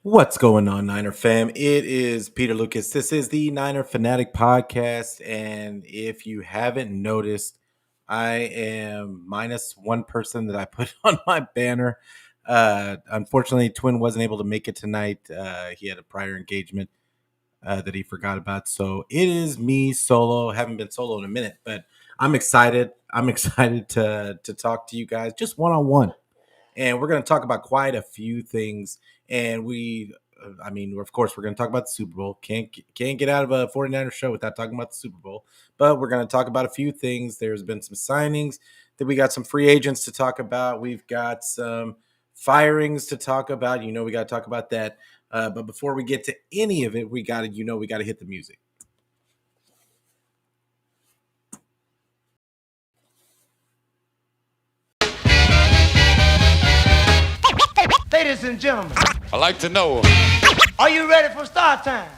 What's going on, Niner fam? It is Peter Lucas. This is the Niner Fanatic Podcast. And if you haven't noticed, I am minus one person that I put on my banner. Unfortunately, Twin wasn't able to make it tonight. He had a prior engagement that he forgot about. So it is me solo. Haven't been solo in a minute, but I'm excited. I'm excited to talk to you guys just one on one, and we're going to talk about quite a few things. And of course, we're going to talk about the Super Bowl. Can't get out of a 49ers show without talking about the Super Bowl. But we're going to talk about a few things. There's been some signings. That we got some free agents to talk about. We've got some firings to talk about. We got to talk about that. But before we get to any of it, we got to hit the music. Ladies and gentlemen, I like to know. are you ready for start time?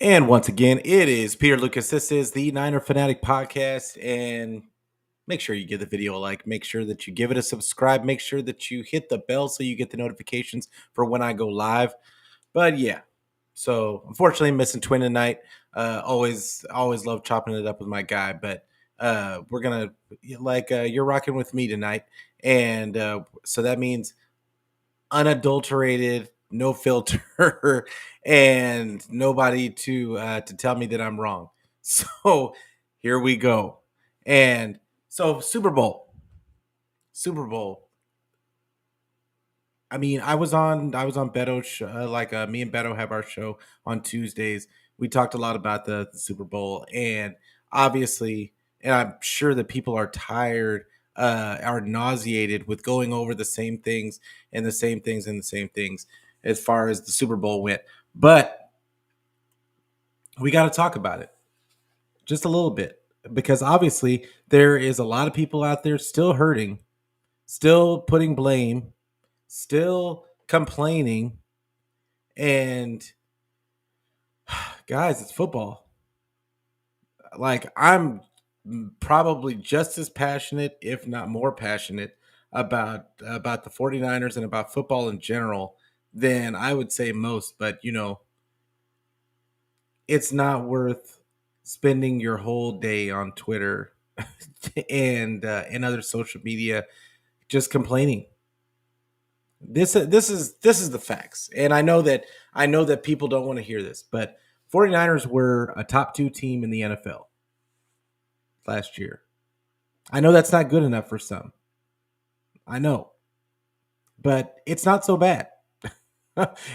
And once again, it is Peter Lucas. This is the Niner Fanatic Podcast. And make sure you give the video a like. Make sure that you give it a subscribe. Make sure that you hit the bell so you get the notifications for when I go live. But yeah, so unfortunately, missing Twin tonight. Always love chopping it up with my guy. But we're going to, you're rocking with me tonight. And so that means unadulterated, no filter, and nobody to tell me that I'm wrong. So here we go. And so Super Bowl. I was on Beto's show, me and Beto have our show on Tuesdays. We talked a lot about the Super Bowl, and obviously, and I'm sure that people are tired, are nauseated with going over the same things and the same things and the same things as far as the Super Bowl went. But we got to talk about it just a little bit, because obviously there is a lot of people out there still hurting, still putting blame, still complaining. And guys, it's football. I'm probably just as passionate, if not more passionate, about the 49ers and about football in general than I would say most. But it's not worth spending your whole day on Twitter and other social media just complaining. This is the facts. And I know that people don't want to hear this, but 49ers were a top 2 team in the NFL last year. I know that's not good enough for some. I know. But it's not so bad.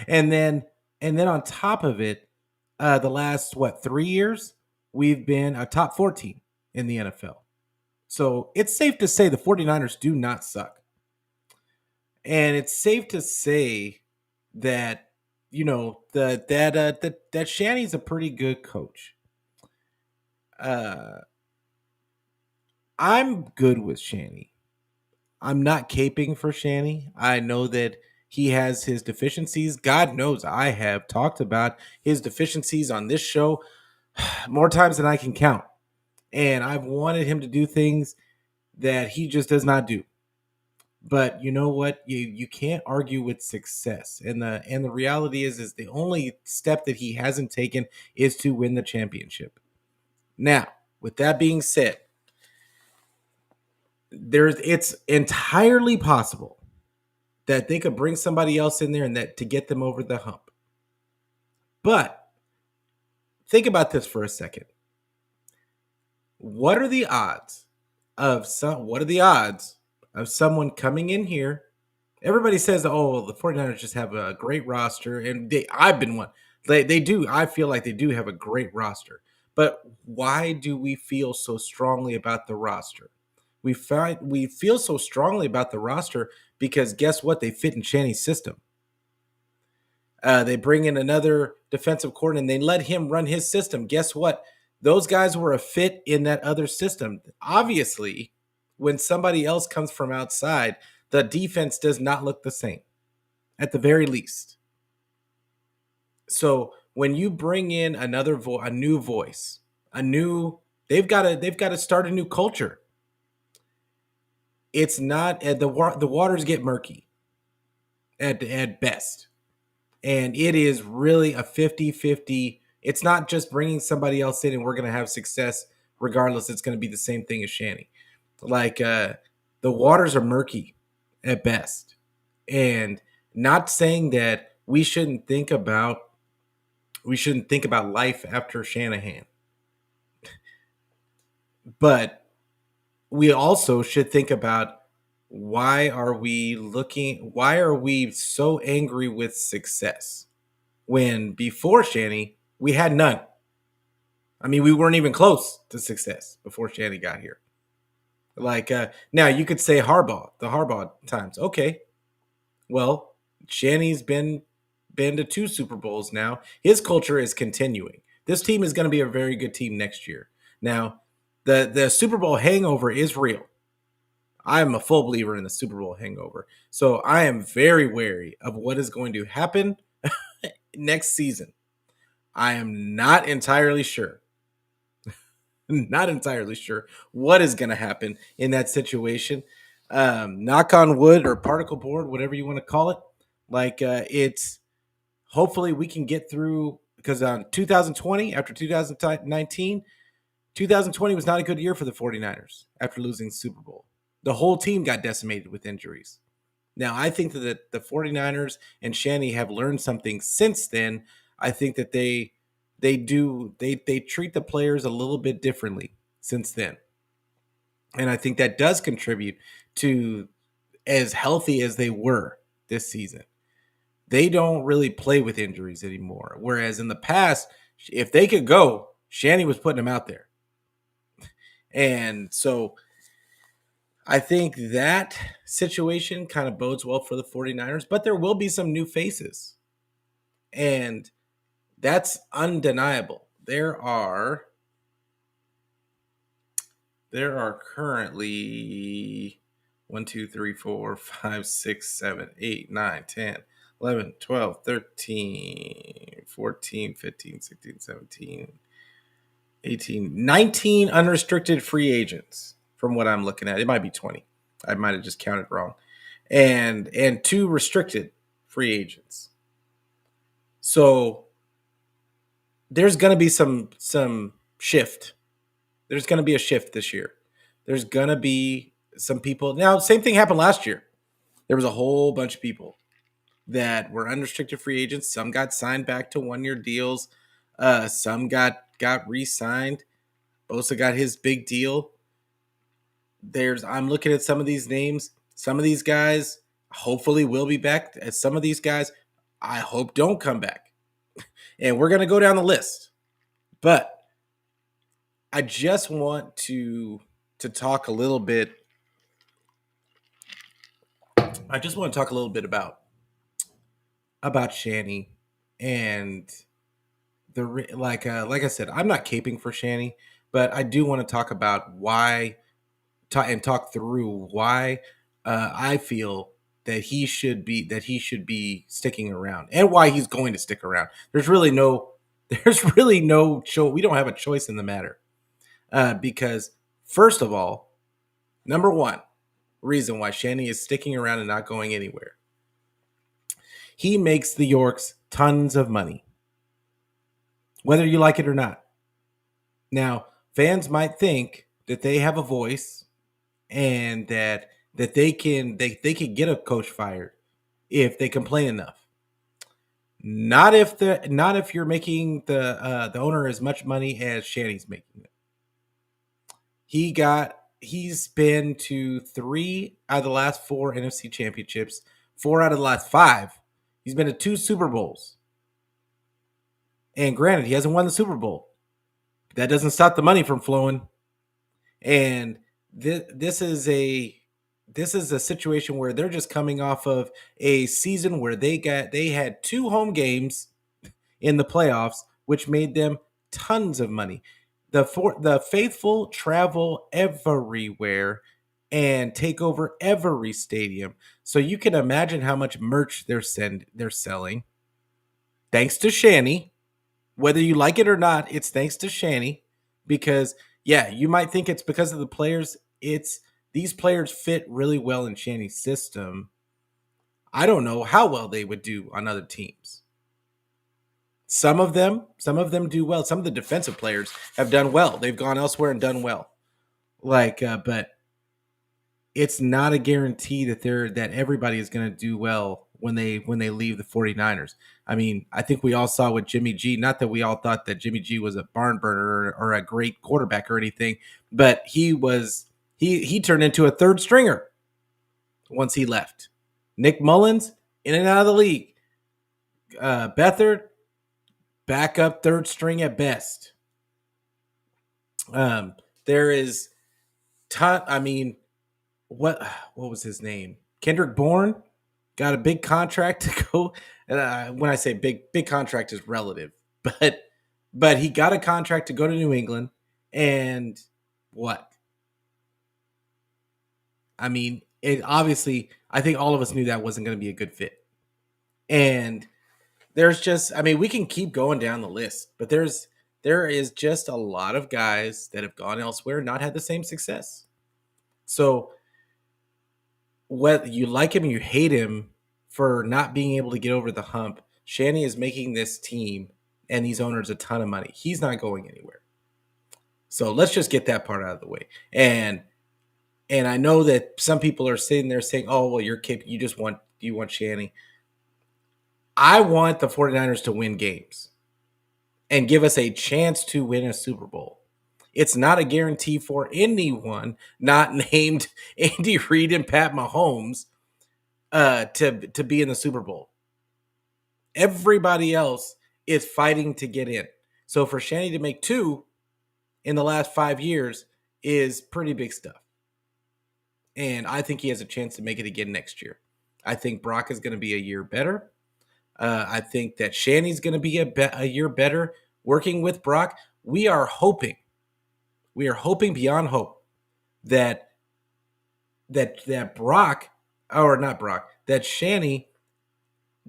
and then on top of it, the last 3 years, we've been a top 14 in the NFL. So it's safe to say the 49ers do not suck. And it's safe to say that that Shanny's a pretty good coach. I'm good with Shanny. I'm not caping for Shanny. I know that he has his deficiencies. God knows I have talked about his deficiencies on this show more times than I can count. And I've wanted him to do things that he just does not do. But you know what? You can't argue with success. And the reality is the only step that he hasn't taken is to win the championship. Now, with that being said, it's entirely possible that they could bring somebody else in there and that to get them over the hump. But think about this for a second. What are the odds of someone coming in here? Everybody says, oh, the 49ers just have a great roster. And I've been one. They do. I feel like they do have a great roster. But why do we feel so strongly about the roster? We feel so strongly about the roster because guess what? They fit in Channy's system. They bring in another defensive coordinator and they let him run his system. Guess what? Those guys were a fit in that other system. Obviously, when somebody else comes from outside, the defense does not look the same, at the very least. So when you bring in a new voice, they've got to start a new culture. It's not the waters get murky at best. And it is really a 50-50. It's not just bringing somebody else in and we're going to have success regardless. It's going to be the same thing as Shanny. Like the waters are murky at best. And not saying that we shouldn't think about life after Shanahan. But we also should think about why are we so angry with success when before Shanny we had none. I mean, we weren't even close to success before Shanny got here. Like now you could say the Harbaugh times. Okay. Well, Shanny's been to 2 Super Bowls now. His culture is continuing. This team is going to be a very good team next year. Now, the Super Bowl hangover is real. I am a full believer in the Super Bowl hangover. So I am very wary of what is going to happen next season. I am not entirely sure. Not entirely sure what is going to happen in that situation. Knock on wood or particle board, whatever you want to call it. Like it's hopefully we can get through because on 2020, after 2019, 2020 was not a good year for the 49ers after losing the Super Bowl. The whole team got decimated with injuries. Now, I think that the 49ers and Shanny have learned something since then. I think that they treat the players a little bit differently since then. And I think that does contribute to as healthy as they were this season. They don't really play with injuries anymore. Whereas in the past, if they could go, Shanny was putting them out there. And so I think that situation kind of bodes well for the 49ers, but there will be some new faces. And that's undeniable. There are currently 1, 2, 3, 4, 5, 6, 7, 8, 9, 10, 11, 12, 13, 14, 15, 16, 17, 18, 19 unrestricted free agents from what I'm looking at. It might be 20. I might have just counted wrong. And 2 restricted free agents. So there's going to be some shift. There's going to be a shift this year. There's going to be some people. Now, same thing happened last year. There was a whole bunch of people that were unrestricted free agents. Some got signed back to 1-year deals. Some got re-signed. Bosa got his big deal. I'm looking at some of these names. Some of these guys hopefully will be back. And some of these guys I hope don't come back. And we're going to go down the list. But I just want to talk a little bit. I just want to talk a little bit about Shanny and like I said, I'm not caping for Shanny, but I do want to talk about why and talk through why I feel that he should be sticking around and why he's going to stick around. There's really no choice. We don't have a choice in the matter. Because first of all, number one reason why Shanny is sticking around and not going anywhere, he makes the Yorks tons of money, whether you like it or not. Now, fans might think that they have a voice and that they can get a coach fired if they complain enough. Not if you're making the owner as much money as Shanny's making it. He's been to 3 out of the last 4 NFC championships, 4 out of the last 5. He's been to 2 Super Bowls. And granted, he hasn't won the Super Bowl. That doesn't stop the money from flowing. And this is a situation where they're just coming off of a season where they had 2 home games in the playoffs, which made them tons of money. The faithful travel everywhere and take over every stadium. So you can imagine how much merch they're selling. Thanks to Shanny. Whether you like it or not, it's thanks to Shanny. Because yeah, you might think it's because of the players. It's these players fit really well in Shanny's system. I don't know how well they would do on other teams. Some of them do well. Some of the defensive players have done well. They've gone elsewhere and done well. But it's not a guarantee that everybody is going to do well when they leave the 49ers. I mean, I think we all saw with Jimmy G, not that we all thought that Jimmy G was a barn burner or a great quarterback or anything, but he turned into a third stringer once he left. Nick Mullins, in and out of the league. Beathard, backup third string at best. There is ton. I mean, what was his name? Kendrick Bourne got a big contract to go. When I say big contract is relative, but he got a contract to go to New England, and what? I mean, it obviously. I think all of us knew that wasn't going to be a good fit, and there's just. I mean, we can keep going down the list, but there is just a lot of guys that have gone elsewhere and not had the same success. So whether you like him or you hate him for not being able to get over the hump, Shanny is making this team and these owners a ton of money. He's not going anywhere. So let's just get that part out of the way. And I know that some people are sitting there saying, "Oh, well, you want Shanny." I want the 49ers to win games and give us a chance to win a Super Bowl. It's not a guarantee for anyone not named Andy Reid and Pat Mahomes to be in the Super Bowl. Everybody else is fighting to get in. So for Shanny to make 2 in the last 5 years is pretty big stuff. And I think he has a chance to make it again next year. I think Brock is going to be a year better. I think that Shanny's going to be a year better working with Brock. We are hoping beyond hope that Brock, or not Brock, that Shanny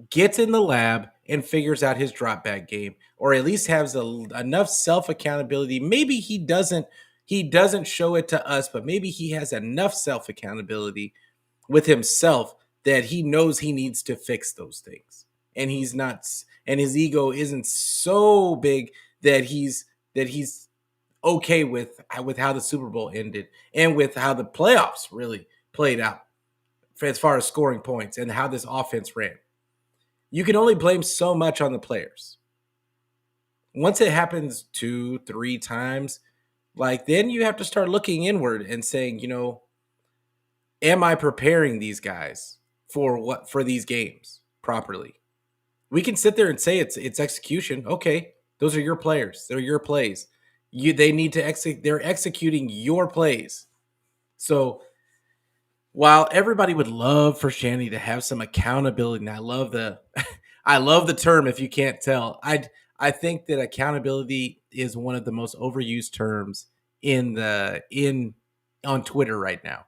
gets in the lab and figures out his drop back game, or at least has enough self accountability. Maybe he doesn't show it to us, but maybe he has enough self accountability with himself that he knows he needs to fix those things, and he's not, and his ego isn't so big that he's okay with how the Super Bowl ended and with how the playoffs really played out as far as scoring points and how this offense ran. You can only blame so much on the players. Once it happens 2-3 times, then you have to start looking inward and saying, am I preparing these guys for these games properly? We can sit there and say it's execution. Okay, those are your players. They're your plays. They need to execute. They're executing your plays. So while everybody would love for Shanny to have some accountability, and I love the term, if you can't tell, I think that accountability is one of the most overused terms on Twitter right now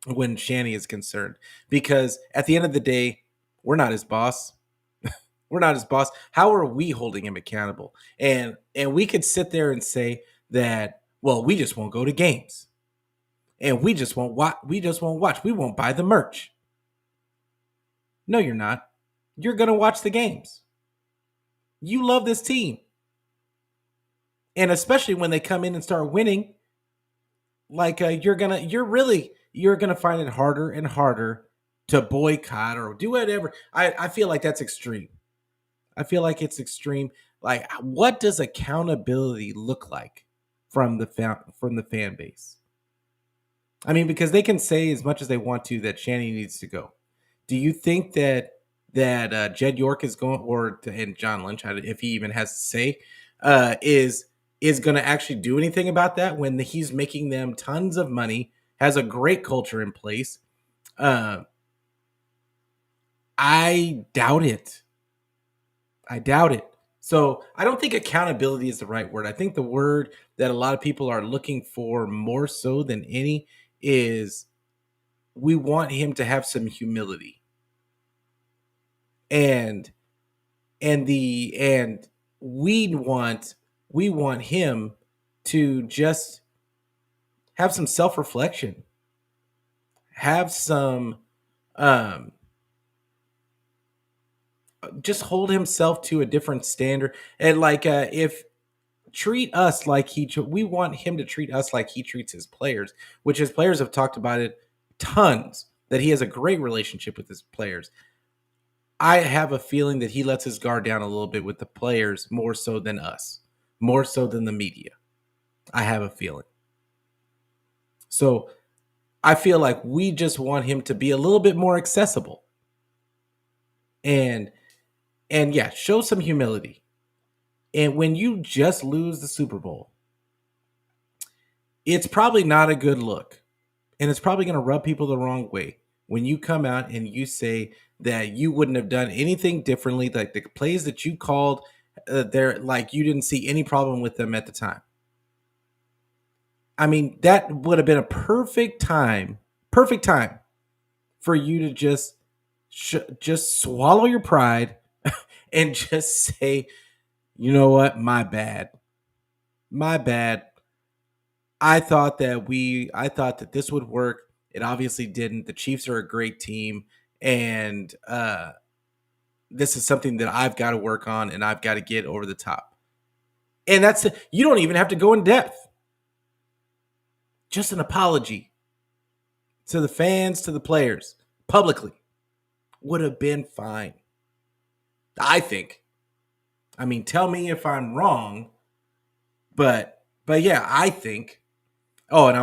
when Shanny is concerned, because at the end of the day, we're not his boss. We're not his boss. How are we holding him accountable? And we could sit there and say that, well, we just won't go to games. And we just won't watch. We won't buy the merch. No, you're not. You're going to watch the games. You love this team. And especially when they come in and start winning, you're going to find it harder and harder to boycott or do whatever. I feel like that's extreme. I feel like it's extreme. What does accountability look like from the fan base? I mean, because they can say as much as they want to that Shanny needs to go. Do you think that that Jed York is going, and John Lynch, if he even has to say, is going to actually do anything about that when he's making them tons of money, has a great culture in place. I doubt it. I doubt it. So I don't think accountability is the right word. I think the word that a lot of people are looking for more so than any is we want him to have some humility. And we want him to just have some self-reflection, have some just hold himself to a different standard, and if treat us like we want him to treat us like he treats his players, which his players have talked about it tons, that he has a great relationship with his players. I have a feeling that he lets his guard down a little bit with the players more so than us, more so than the media. I have a feeling. So I feel like we just want him to be a little bit more accessible. And yeah, show some humility. And when you just lose the Super Bowl, it's probably not a good look. And it's probably going to rub people the wrong way when you come out and you say that you wouldn't have done anything differently, like the plays that you called, like you didn't see any problem with them at the time. I mean, that would have been a perfect time for you to just swallow your pride and just say, you know what, my bad. I thought that this would work. It obviously didn't. The Chiefs are a great team, and this is something that I've got to work on, and I've got to get over the top. And you don't even have to go in depth. Just an apology to the fans, to the players, publicly, would have been fine. I think. I mean, tell me if I'm wrong, but yeah, I think. Oh, and I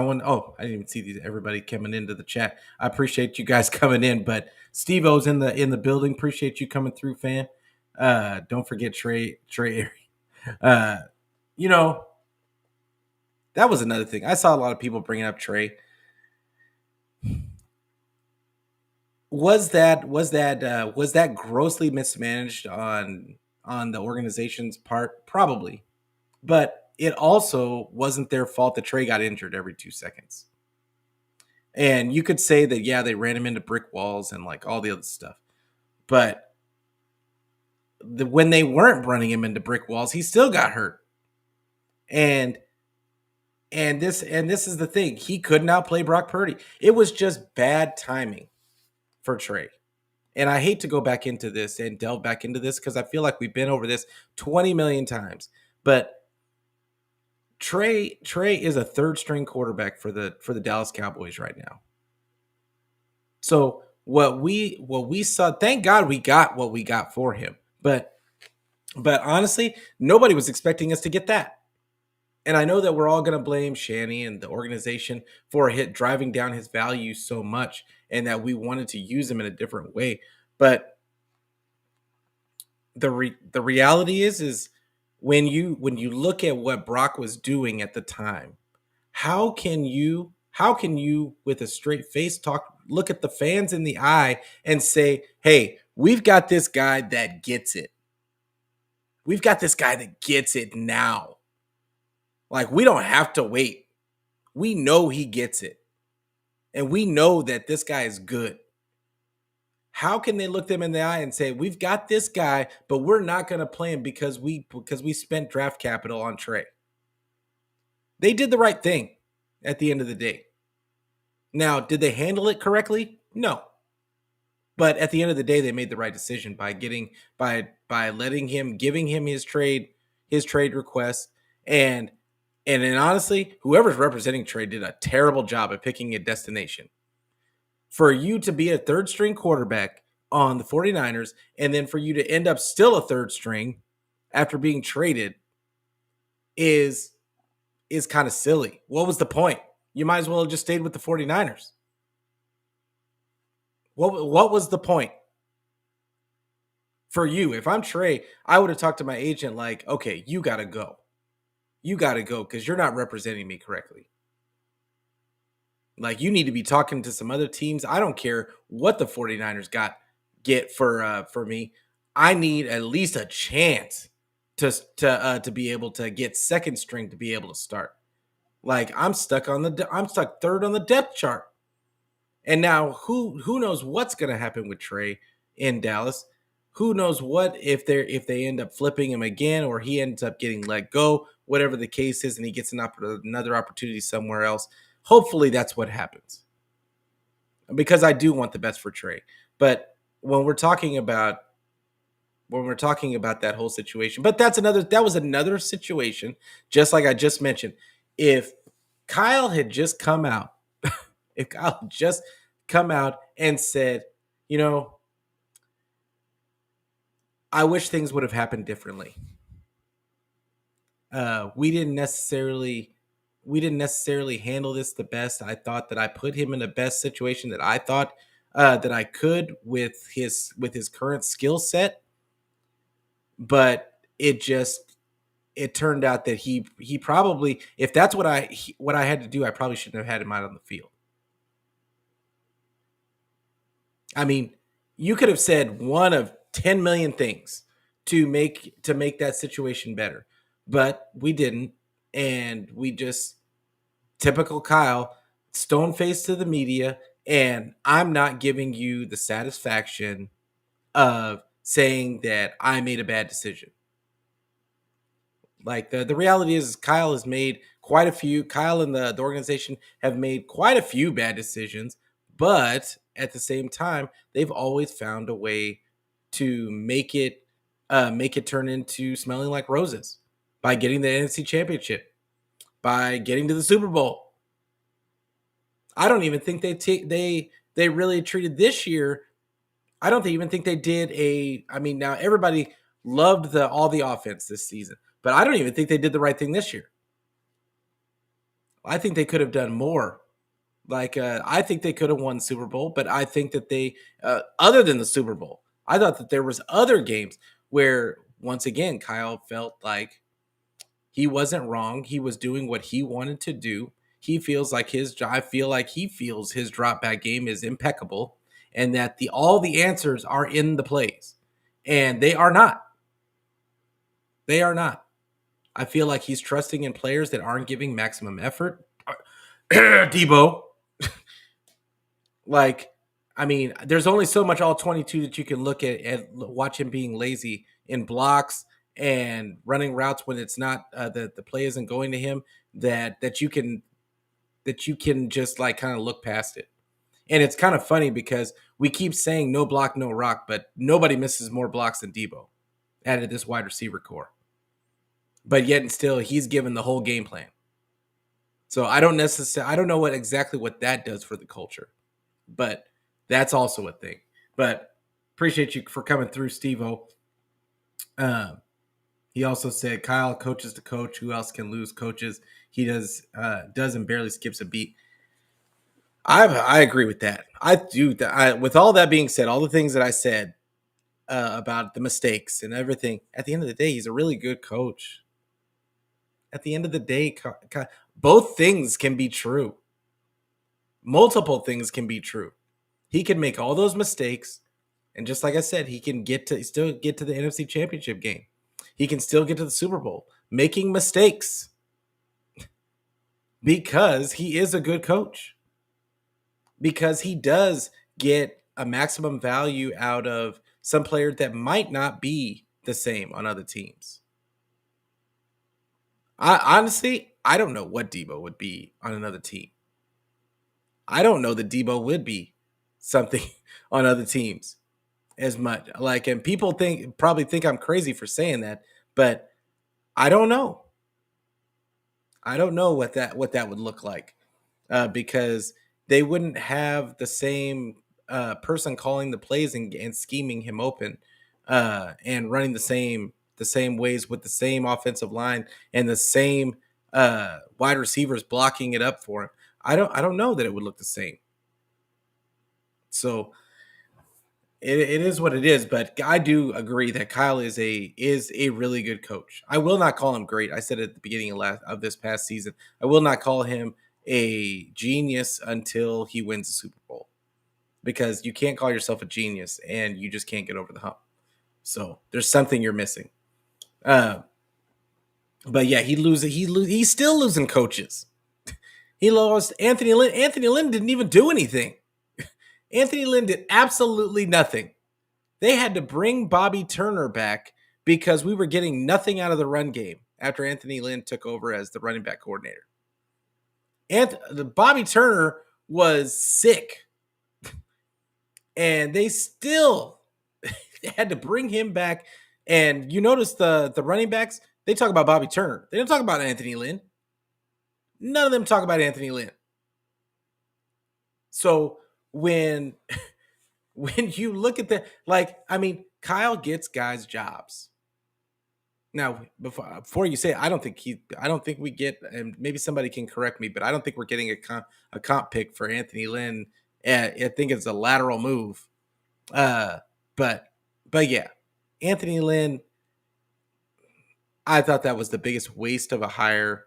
didn't even see everybody coming into the chat. I appreciate you guys coming in, but Steve-O's in the building. Appreciate you coming through, fan. Don't forget Trey you know, that was another thing. I saw a lot of people bringing up Trey. Was that grossly mismanaged on the organization's part? Probably. But it also wasn't their fault that Trey got injured every 2 seconds. And you could say that, yeah, they ran him into brick walls and like all the other stuff. But when they weren't running him into brick walls, he still got hurt. And this is the thing. He could not play Brock Purdy. It was just bad timing for Trey. And I hate to go back into this and delve back into this because I feel like we've been over this 20 million times. But Trey is a third string quarterback for the Dallas Cowboys right now. So what we saw, thank God we got what we got for him. But honestly, nobody was expecting us to get that. And I know that we're all going to blame Shanny and the organization for driving down his value so much, and that we wanted to use him in a different way. But the reality is when you look at what Brock was doing at the time, how can you with a straight face look at the fans in the eye and say, hey, we've got this guy that gets it. We've got this guy that gets it now. Like, we don't have to wait. We know he gets it. And we know that this guy is good. How can they look them in the eye and say, we've got this guy, but we're not going to play him because we spent draft capital on Trey? They did the right thing at the end of the day. Now, did they handle it correctly? No. But at the end of the day, they made the right decision by giving him his trade request. And then honestly, whoever's representing Trey did a terrible job at picking a destination. For you to be a third string quarterback on the 49ers, and then for you to end up still a third string after being traded is kind of silly. What was the point? You might as well have just stayed with the 49ers. What was the point? for you. If I'm Trey, I would have talked to my agent like, okay, you got to go. You got to go because you're not representing me correctly. Like, you need to be talking to some other teams. I don't care what the 49ers get for me. I need at least a chance to be able to get second string to be able to start. Like, I'm stuck third on the depth chart. And now who knows what's going to happen with Trey in Dallas? Who knows what if they end up flipping him again, or he ends up getting let go, whatever the case is, and he gets another opportunity somewhere else. Hopefully that's what happens, because I do want the best for Trey. But when we're talking about that whole situation, but that was another situation, just like I just mentioned. If Kyle had just come out, if Kyle just come out and said, you know, I wish things would have happened differently. We didn't necessarily handle this the best. I thought that I put him in the best situation that I thought that I could with his current skill set, but it turned out that he probably, if that's what I had to do, I probably shouldn't have had him out on the field. I mean, you could have said one of 10 million things to make that situation better, but we didn't, and we just, typical Kyle, stone face to the media, and I'm not giving you the satisfaction of saying that I made a bad decision. Like, the reality is Kyle and the organization have made quite a few bad decisions, but at the same time, they've always found a way to make it turn into smelling like roses by getting the NFC Championship, by getting to the Super Bowl. I don't even think they really treated this year. I don't even think they did now everybody loved all the offense this season, but I don't even think they did the right thing this year. I think they could have done more. Like, I think they could have won the Super Bowl, but I think that they, other than the Super Bowl, I thought that there was other games where, once again, Kyle felt like he wasn't wrong. He was doing what he wanted to do. I feel like he feels his drop back game is impeccable, and that all the answers are in the plays, and they are not. They are not. I feel like he's trusting in players that aren't giving maximum effort. Debo. Like, I mean, there's only so much all 22 that you can look at and watch him being lazy in blocks and running routes when it's not the play isn't going to him, that you can just like kind of look past it. And it's kind of funny because we keep saying no block, no rock, but nobody misses more blocks than Debo out of this wide receiver core. But yet and still, he's given the whole game plan. So I don't know exactly what that does for the culture, but that's also a thing. But appreciate you for coming through, Steve-O. He also said, Kyle coaches to coach. Who else can lose? Coaches. He does and barely skips a beat. I agree with that. I do. With all that being said, all the things that I said about the mistakes and everything, at the end of the day, he's a really good coach. At the end of the day, both things can be true. Multiple things can be true. He can make all those mistakes, and just like I said, he can still get to the NFC Championship game. He can still get to the Super Bowl, making mistakes, because he is a good coach. Because he does get a maximum value out of some players that might not be the same on other teams. Honestly, I don't know what Debo would be on another team. I don't know that Debo would be something on other teams as much. Like, and people probably think I'm crazy for saying that, but I don't know. I don't know what that would look like, because they wouldn't have the same person calling the plays and scheming him open, and running the same ways with the same offensive line and the same wide receivers blocking it up for him. I don't know that it would look the same. So it is what it is. But I do agree that Kyle is a really good coach. I will not call him great. I said at the beginning of this past season, I will not call him a genius until he wins the Super Bowl, because you can't call yourself a genius and you just can't get over the hump. So there's something you're missing. Uh, but yeah, he's still losing coaches. He lost Anthony Lynn. Anthony Lynn didn't even do anything. Anthony Lynn did absolutely nothing. They had to bring Bobby Turner back because we were getting nothing out of the run game after Anthony Lynn took over as the running back coordinator. And the Bobby Turner was sick, and they still had to bring him back. And you notice the running backs, they talk about Bobby Turner. They don't talk about Anthony Lynn. None of them talk about Anthony Lynn. So when you look at Kyle gets guys jobs. Now, before you say it, I don't think we get, and maybe somebody can correct me, but I don't think we're getting a comp pick for Anthony Lynn. I think it's a lateral move. But yeah, Anthony Lynn, I thought that was the biggest waste of a hire,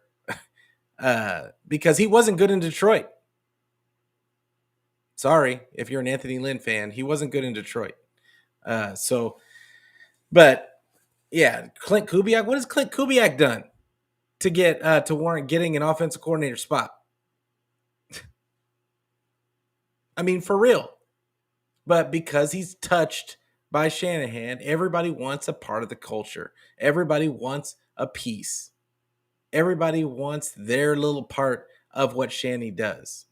because he wasn't good in Detroit. Sorry if you're an Anthony Lynn fan, he wasn't good in Detroit. But yeah, Clint Kubiak. What has Clint Kubiak done to get to warrant getting an offensive coordinator spot? I mean, for real. But because he's touched by Shanahan, everybody wants a part of the culture. Everybody wants a piece. Everybody wants their little part of what Shanny does.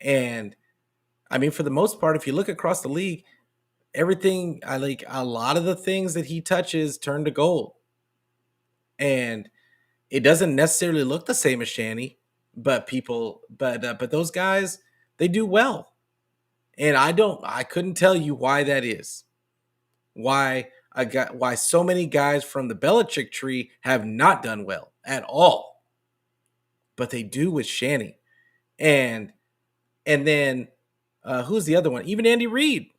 And I mean, for the most part, if you look across the league, everything, a lot of the things that he touches turn to gold. And it doesn't necessarily look the same as Shanny, but those guys, they do well. And I couldn't tell you why that is. Why so many guys from the Belichick tree have not done well at all. But they do with Shanny. And then who's the other one? Even Andy Reid.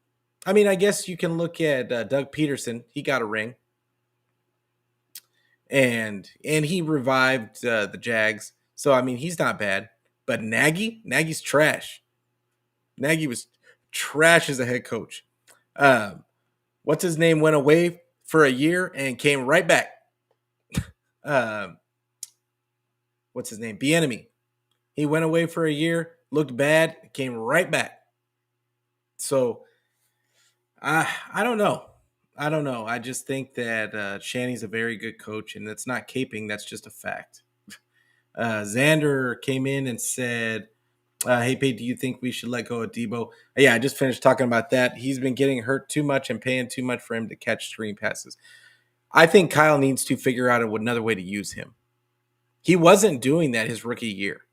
I mean, I guess you can look at Doug Peterson. He got a ring. And he revived the Jags. So, I mean, he's not bad. But Nagy's trash. Nagy was trash as a head coach. What's his name went away for a year and came right back. What's his name? Bieniemy. He went away for a year, looked bad, came right back. So I don't know. I just think that Shanny's a very good coach, and that's not caping. That's just a fact. Xander came in and said, hey, Pete, do you think we should let go of Debo? Yeah, I just finished talking about that. He's been getting hurt too much and paying too much for him to catch screen passes. I think Kyle needs to figure out another way to use him. He wasn't doing that his rookie year.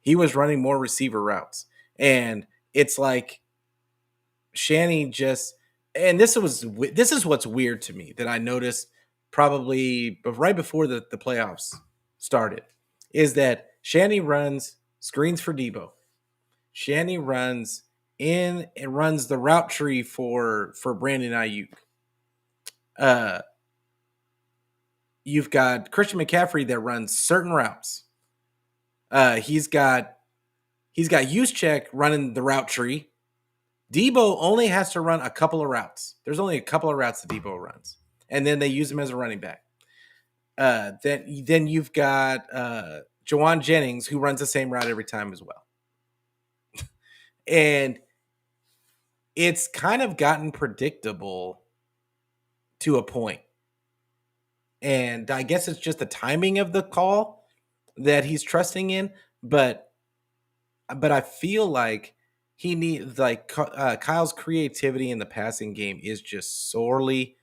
He was running more receiver routes. And it's like Shanny just – and this is what's weird to me that I noticed probably right before the playoffs started, is that Shanny runs screens for Debo. Shanny runs in and runs the route tree for Brandon Ayuk. You've got Christian McCaffrey that runs certain routes. He's got Juszczyk running the route tree. Debo only has to run a couple of routes. There's only a couple of routes that Debo runs, and then they use him as a running back. Then you've got Jawan Jennings, who runs the same route every time as well. And it's kind of gotten predictable to a point. And I guess it's just the timing of the call that he's trusting in. But I feel like he needs, Kyle's creativity in the passing game is just sorely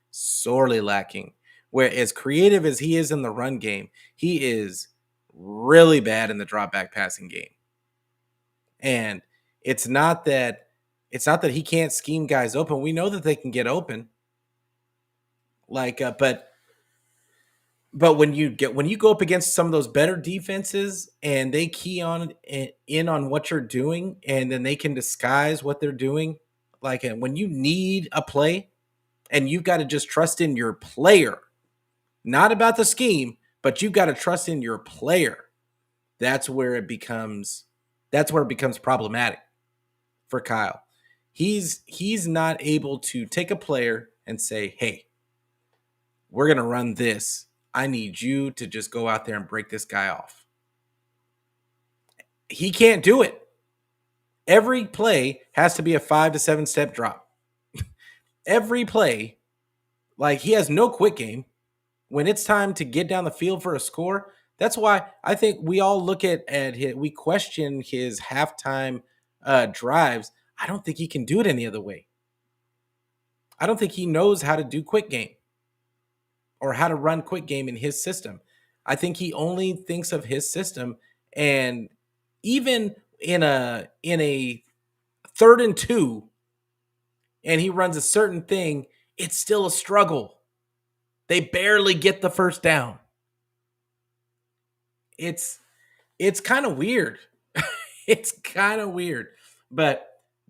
lacking. Where as creative as he is in the run game, he is really bad in the drop back passing game. And it's not that he can't scheme guys open. We know that they can get open. But when you go up against some of those better defenses and they key in on what you're doing, and then they can disguise what they're doing, like when you need a play and you've got to just trust in your player, not about the scheme, but you've got to trust in your player. That's where it becomes problematic for Kyle. He's not able to take a player and say, "Hey, we're going to run this. I need you to just go out there and break this guy off." He can't do it. Every play has to be a 5 to 7 step drop. Every play, like he has no quick game. When it's time to get down the field for a score, that's why I think we all look at we question his halftime drives. I don't think he can do it any other way. I don't think he knows how to do quick game or how to run quick game in his system. I think he only thinks of his system, and even in a 3rd and 2, and he runs a certain thing, it's still a struggle. They barely get the first down. It's kind of weird. It's kind of weird. But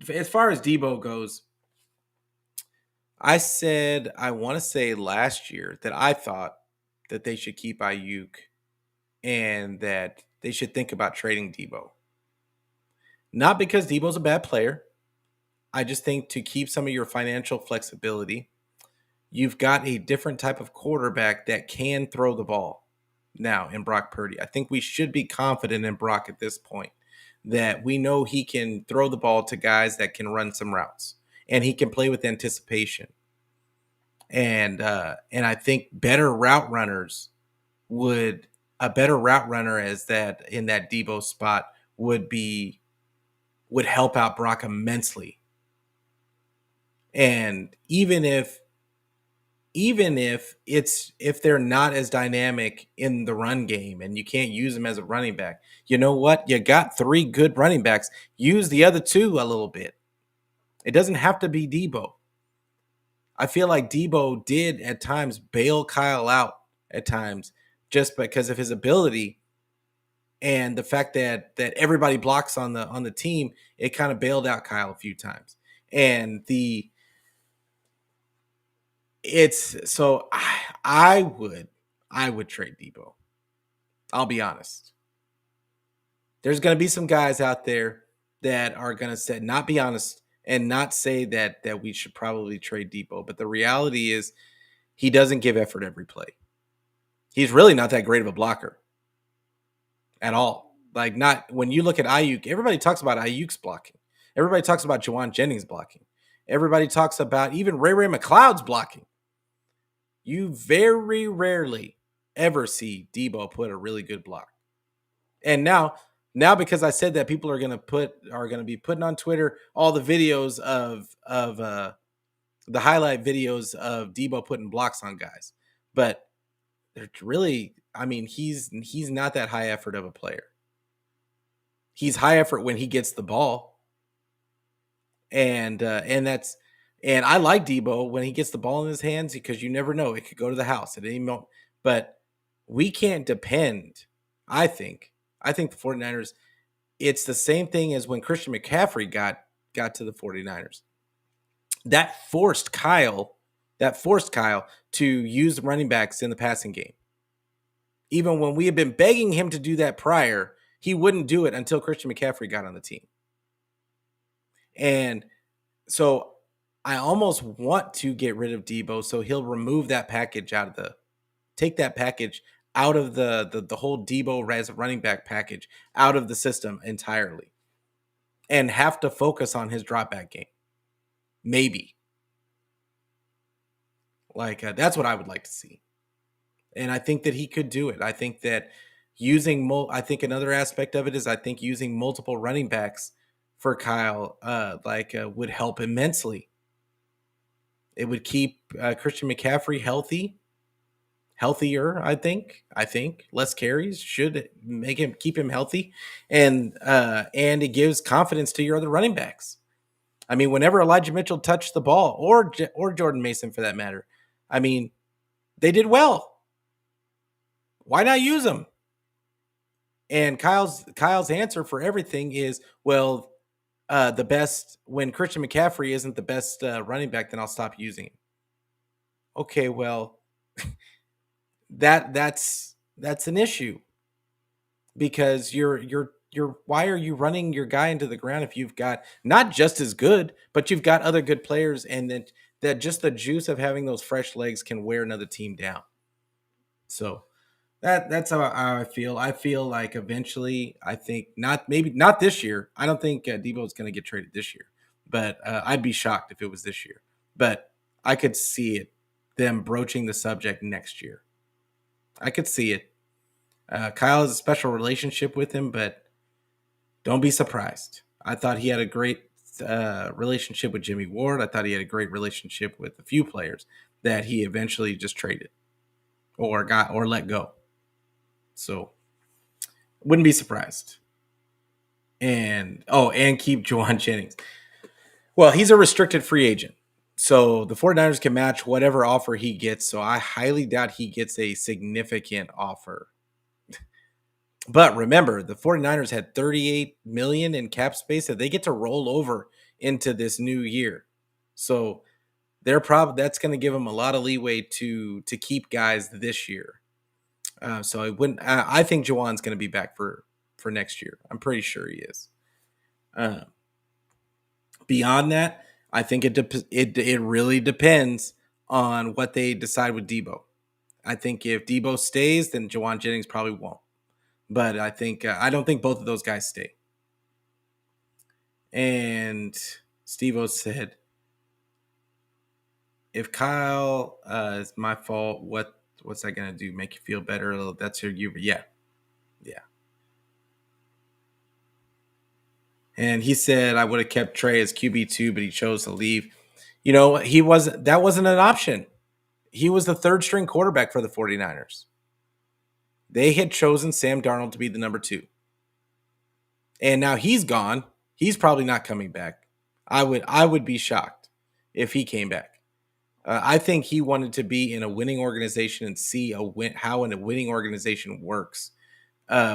as far as Debo goes, I said, I want to say last year that I thought that they should keep Ayuk and that they should think about trading Debo. Not because Debo's a bad player. I just think to keep some of your financial flexibility, you've got a different type of quarterback that can throw the ball now in Brock Purdy. I think we should be confident in Brock at this point, that we know he can throw the ball to guys that can run some routes and he can play with anticipation. And I think a better route runner as that in that Debo spot would help out Brock immensely. And even if they're not as dynamic in the run game and you can't use them as a running back, you know what? You got 3 good running backs. Use the other 2 a little bit. It doesn't have to be Debo. I feel like Debo did at times bail Kyle out at times just because of his ability and the fact that everybody blocks on the team. It kind of bailed out Kyle a few times. And I would trade Debo. I'll be honest. There's going to be some guys out there that are going to not be honest and not say that we should probably trade Debo. But the reality is he doesn't give effort every play. He's really not that great of a blocker at all. Like, not when you look at Ayuk, everybody talks about Ayuk's blocking. Everybody talks about Juwan Jennings blocking. Everybody talks about even Ray McLeod's blocking. You very rarely ever see Debo put a really good block. And now because I said that, people are going to be putting on Twitter all the videos of the highlight videos of Debo putting blocks on guys. But they're really, I mean, he's not that high effort of a player. He's high effort when he gets the ball. And I like Debo when he gets the ball in his hands, because you never know, it could go to the house at any moment. But we can't depend, I think the 49ers, it's the same thing as when Christian McCaffrey got to the 49ers. That forced Kyle to use the running backs in the passing game. Even when we had been begging him to do that prior, he wouldn't do it until Christian McCaffrey got on the team. And so I almost want to get rid of Debo so he'll remove that package take that package out of the whole Debo as a running back package out of the system entirely and have to focus on his drop back game. Maybe. That's what I would like to see. And I think that he could do it. I think that another aspect of it is I think using multiple running backs for Kyle would help immensely. It would keep Christian McCaffrey healthier, I think. Less carries should keep him healthy, and it gives confidence to your other running backs. I mean, whenever Elijah Mitchell touched the ball, or Jordan Mason for that matter, I mean, they did well. Why not use them? And Kyle's answer for everything is, well, the best when Christian McCaffrey isn't the best running back, then I'll stop using him. Okay, well, that's an issue because you're why are you running your guy into the ground if you've got not just as good, but you've got other good players, and then that just the juice of having those fresh legs can wear another team down. So that's how I feel. I feel like eventually, I think maybe not this year. I don't think Debo is going to get traded this year, but I'd be shocked if it was this year. But I could see it them broaching the subject next year. I could see it. Kyle has a special relationship with him, but don't be surprised. I thought he had a great relationship with Jimmy Ward. I thought he had a great relationship with a few players that he eventually just traded or got or let go. So wouldn't be surprised. And keep Juwan Jennings. Well, he's a restricted free agent. So the 49ers can match whatever offer he gets. So I highly doubt he gets a significant offer. But remember, the 49ers had $38 million in cap space that they get to roll over into this new year. So that's going to give them a lot of leeway to keep guys this year. So I think Juwan's going to be back for next year. I'm pretty sure he is. Beyond that, I think it really depends on what they decide with Debo. I think if Debo stays, then Juwan Jennings probably won't. But I think I don't think both of those guys stay. And Steve-O said, if Kyle is my fault, what's that going to do? Make you feel better? That's your you. Yeah. And he said, I would have kept Trey as QB2, but he chose to leave. That wasn't an option. He was the third string quarterback for the 49ers. They had chosen Sam Darnold to be the number 2. And now he's gone. He's probably not coming back. I would be shocked if he came back. I think he wanted to be in a winning organization and see how a winning organization works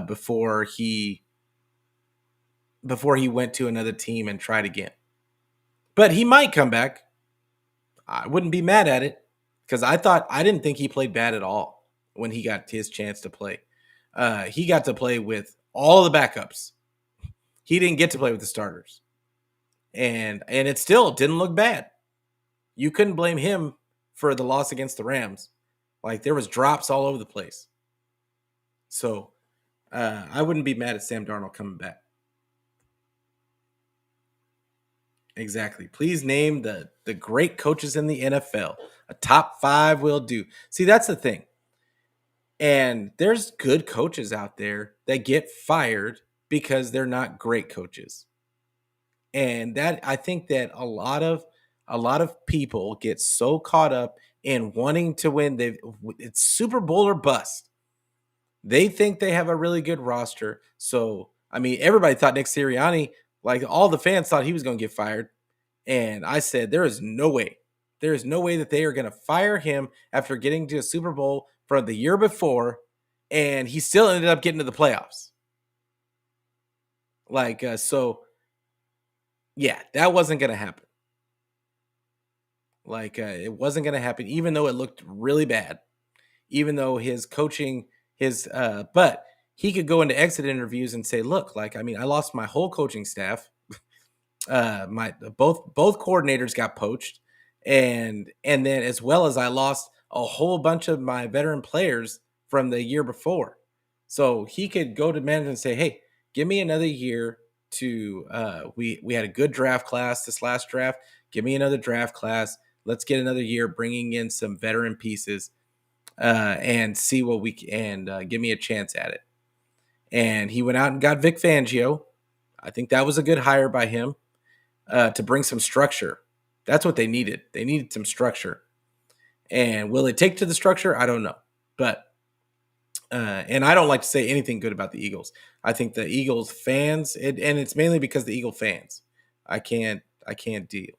before he went to another team and tried again. But he might come back. I wouldn't be mad at it because I didn't think he played bad at all when he got his chance to play. He got to play with all the backups. He didn't get to play with the starters. And it still didn't look bad. You couldn't blame him for the loss against the Rams. Like, there was drops all over the place. So I wouldn't be mad at Sam Darnold coming back. Exactly. Please name the great coaches in the NFL. A top 5 will do. See, that's the thing. And there's good coaches out there that get fired because they're not great coaches. And that I think that a lot of people get so caught up in wanting to win. It's Super Bowl or bust. They think they have a really good roster. So, I mean, everybody thought Nick Sirianni, like all the fans thought he was going to get fired. And I said, there is no way. There is no way that they are going to fire him after getting to a Super Bowl from the year before. And he still ended up getting to the playoffs. Yeah, that wasn't going to happen. It wasn't going to happen, even though it looked really bad. Even though his coaching, but he could go into exit interviews and say, look, I lost my whole coaching staff. Both coordinators got poached, and then as well as I lost a whole bunch of my veteran players from the year before. So he could go to management and say, hey, give me another year to we had a good draft class this last draft. Give me another draft class. Let's get another year bringing in some veteran pieces and see what we can give me a chance at it. And he went out and got Vic Fangio. I think that was a good hire by him to bring some structure. That's what they needed. They needed some structure. And will it take to the structure? I don't know. But and I don't like to say anything good about the Eagles. I think the Eagles fans, and it's mainly because the Eagle fans. I can't deal.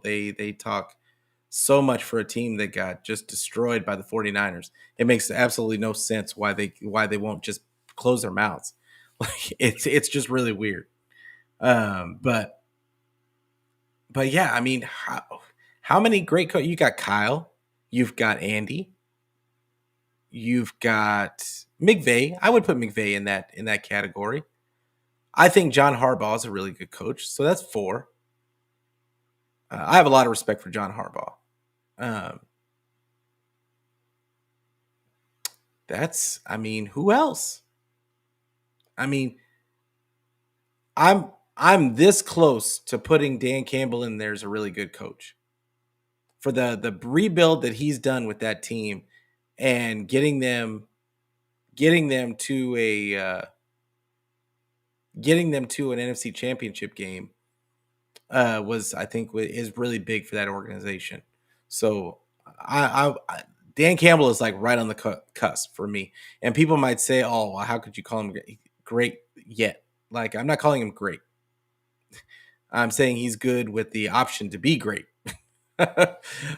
They talk so much for a team that got just destroyed by the 49ers. It makes absolutely no sense why they won't just close their mouths. Like it's just really weird. But yeah, I mean, how many great coaches? You got Kyle, you've got Andy, you've got McVay. I would put McVay in that category. I think John Harbaugh is a really good coach, so that's 4. I have a lot of respect for John Harbaugh. Um, I mean, who else? I mean, I'm this close to putting Dan Campbell in there as a really good coach for the rebuild that he's done with that team and getting them to an NFC Championship game was, I think, is really big for that organization. So I Dan Campbell is like right on the cusp for me. And people might say, "Oh, well, how could you call him great yet?" Like, I'm not calling him great. I'm saying he's good with the option to be great.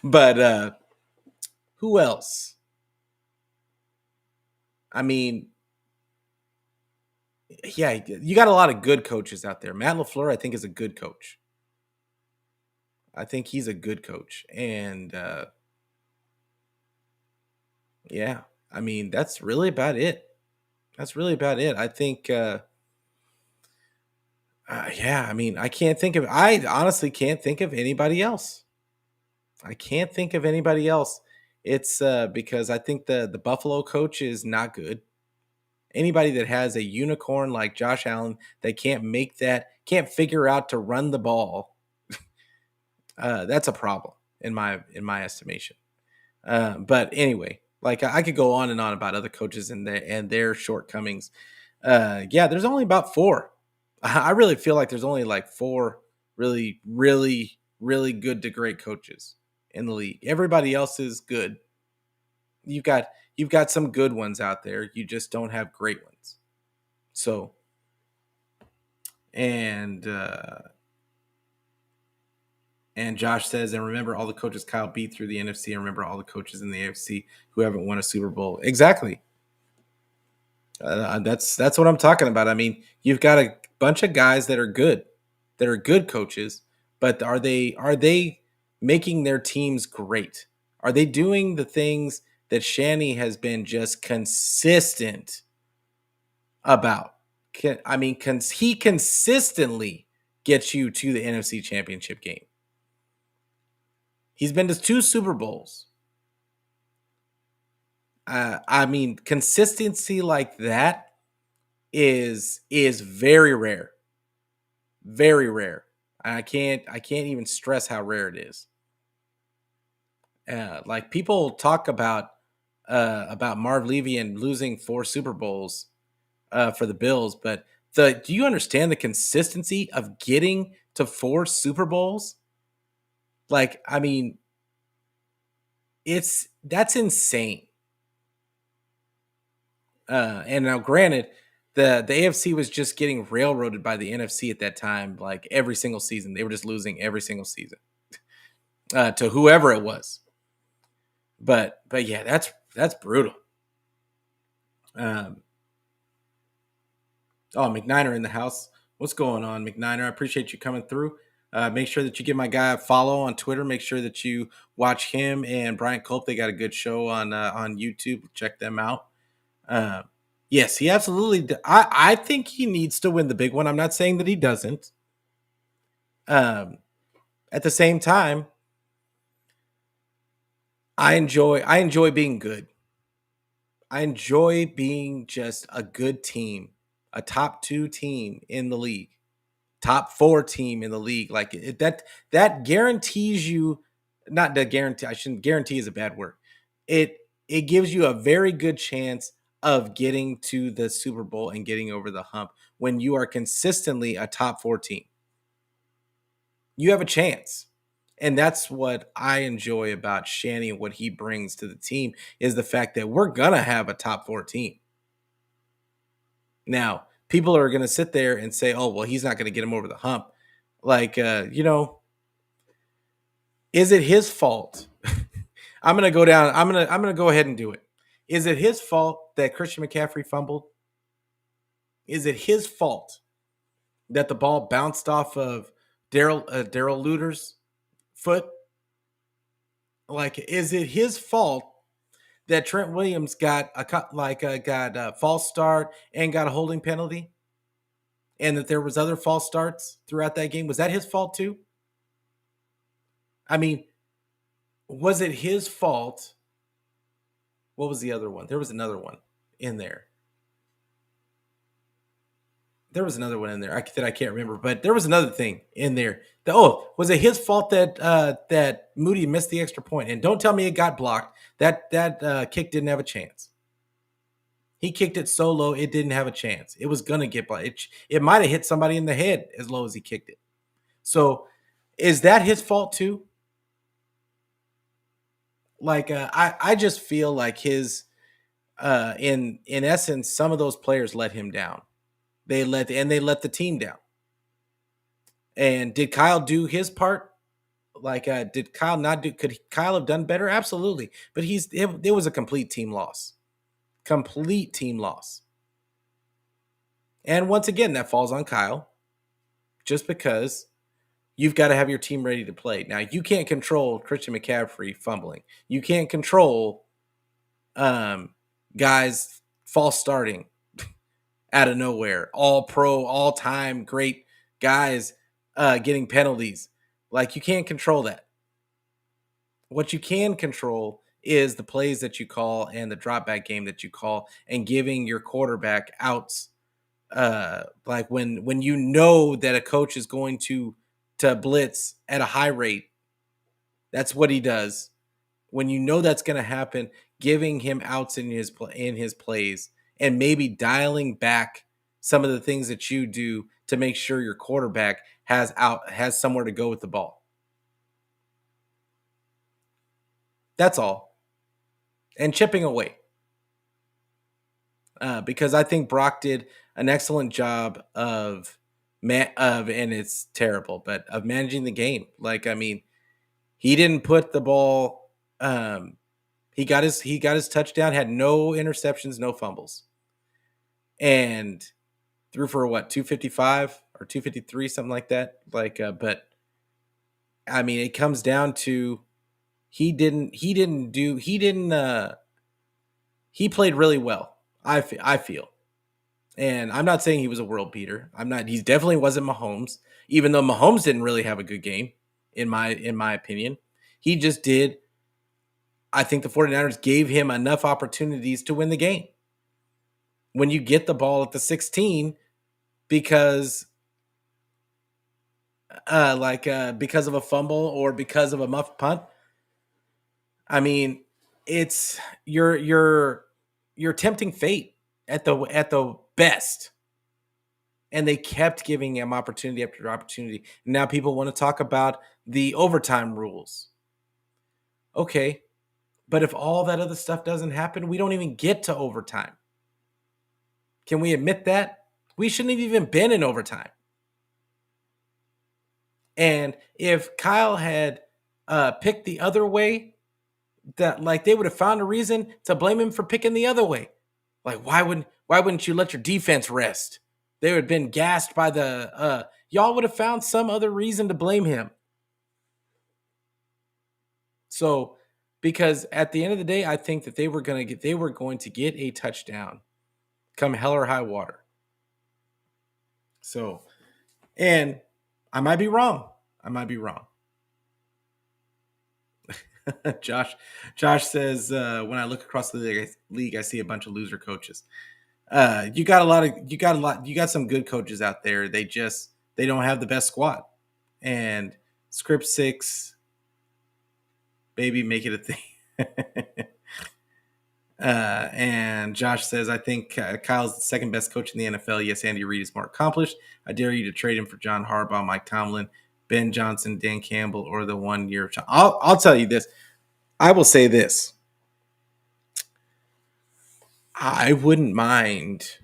But who else? I mean, yeah, you got a lot of good coaches out there. Matt LaFleur, I think, is a good coach. I think he's a good coach. And yeah, I mean, that's really about it. That's really about it. I think, yeah, I mean, I honestly can't think of anybody else. I can't think of anybody else. It's because I think the Buffalo coach is not good. Anybody that has a unicorn like Josh Allen that can't figure out to run the ball, that's a problem in my estimation. But anyway, like, I could go on and on about other coaches and their shortcomings. Yeah, there's only about 4. I really feel like there's only like 4 really, really, really good to great coaches in the league. Everybody else is good. You've got some good ones out there. You just don't have great ones. So, and Josh says, and remember all the coaches Kyle beat through the NFC, and remember all the coaches in the AFC who haven't won a Super Bowl. Exactly. That's what I'm talking about. I mean, you've got a bunch of guys that are good coaches, but are they making their teams great? Are they doing the things that Shanny has been just consistent about? I mean, he consistently gets you to the NFC Championship game. He's been to 2 Super Bowls. I mean, consistency like that is very rare. Very rare. I can't even stress how rare it is. Like, people talk about Marv Levy and losing 4 Super Bowls for the Bills, but do you understand the consistency of getting to 4 Super Bowls? Like, I mean, that's insane. And now, granted, the AFC was just getting railroaded by the NFC at that time. Like, every single season, they were just losing every single season to whoever it was. But yeah, that's brutal. Oh, McNiner in the house. What's going on, McNiner? I appreciate you coming through. Make sure that you give my guy a follow on Twitter. Make sure that you watch him and Brian Culp. They got a good show on YouTube. Check them out. Yes, he absolutely. I think he needs to win the big one. I'm not saying that he doesn't. At the same time, I enjoy being good. I enjoy being just a good team, a top 2 team in the league, top 4 team in the league. Like, that guarantees you, not the guarantee. I shouldn't guarantee is a bad word. It gives you a very good chance of getting to the Super Bowl and getting over the hump when you are consistently a top 4 team. You have a chance. And that's what I enjoy about Shanny and what he brings to the team is the fact that we're going to have a top 4 team. Now, people are going to sit there and say, oh, well, he's not going to get him over the hump. Like, is it his fault? I'm going to go down. I'm going to go ahead and do it. Is it his fault that Christian McCaffrey fumbled? Is it his fault that the ball bounced off of Daryl Luter's foot? Like, is it his fault that Trent Williams got a false start and got a holding penalty, and that there was other false starts throughout that game? Was that his fault too? I mean, was it his fault? What was the other one? There was another one in there. There was another one in there that I can't remember, but there was another thing in there. Was it his fault that Moody missed the extra point? And don't tell me it got blocked. That kick didn't have a chance. He kicked it so low it didn't have a chance. It was gonna get blocked. It might have hit somebody in the head as low as he kicked it. So, is that his fault too? Like, I just feel like in essence, some of those players let him down. They let the team down. And did Kyle do his part? Like, did Kyle not do? Could Kyle have done better? Absolutely. But it was a complete team loss. Complete team loss. And once again, that falls on Kyle, just because you've got to have your team ready to play. Now, you can't control Christian McCaffrey fumbling. You can't control guys false starting out of nowhere. All pro, all time great guys getting penalties. Like, you can't control that. What you can control is the plays that you call and the drop back game that you call, and giving your quarterback outs. Like when you know that a coach is going to blitz at a high rate, that's what he does. When you know that's going to happen, giving him outs in his plays, and maybe dialing back some of the things that you do to make sure your quarterback has somewhere to go with the ball. That's all. And chipping away. Because I think Brock did an excellent job and it's terrible, but of managing the game. Like, I mean, he didn't put the ball. He got his touchdown, had no interceptions, no fumbles, and threw for 255 or 253, something like that. Like, but I mean, it comes down to he played really well. I feel. And I'm not saying he was a world beater. He definitely wasn't Mahomes, even though Mahomes didn't really have a good game, in my opinion. He just did. I think the 49ers gave him enough opportunities to win the game. When you get the ball at the 16 because because of a fumble or because of a muffed punt, I mean, it's you're tempting fate at the best. And they kept giving him opportunity after opportunity. Now people want to talk about the overtime rules. Okay, but if all that other stuff doesn't happen, we don't even get to overtime. Can we admit that? We shouldn't have even been in overtime. And if Kyle had picked the other way, they would have found a reason to blame him for picking the other way. Like, why wouldn't you let your defense rest? They would have been gassed by y'all would have found some other reason to blame him. So, because at the end of the day, I think that they were going to get a touchdown come hell or high water. So, and I might be wrong. Josh says, when I look across the league, I see a bunch of loser coaches. You got some good coaches out there. They don't have the best squad. And Script 6, baby, make it a thing. And Josh says, I think Kyle's the second best coach in the NFL. Yes, Andy Reid is more accomplished. I dare you to trade him for John Harbaugh, Mike Tomlin, Ben Johnson, Dan Campbell, or the 1 year. I'll tell you this. I will say this. I wouldn't mind.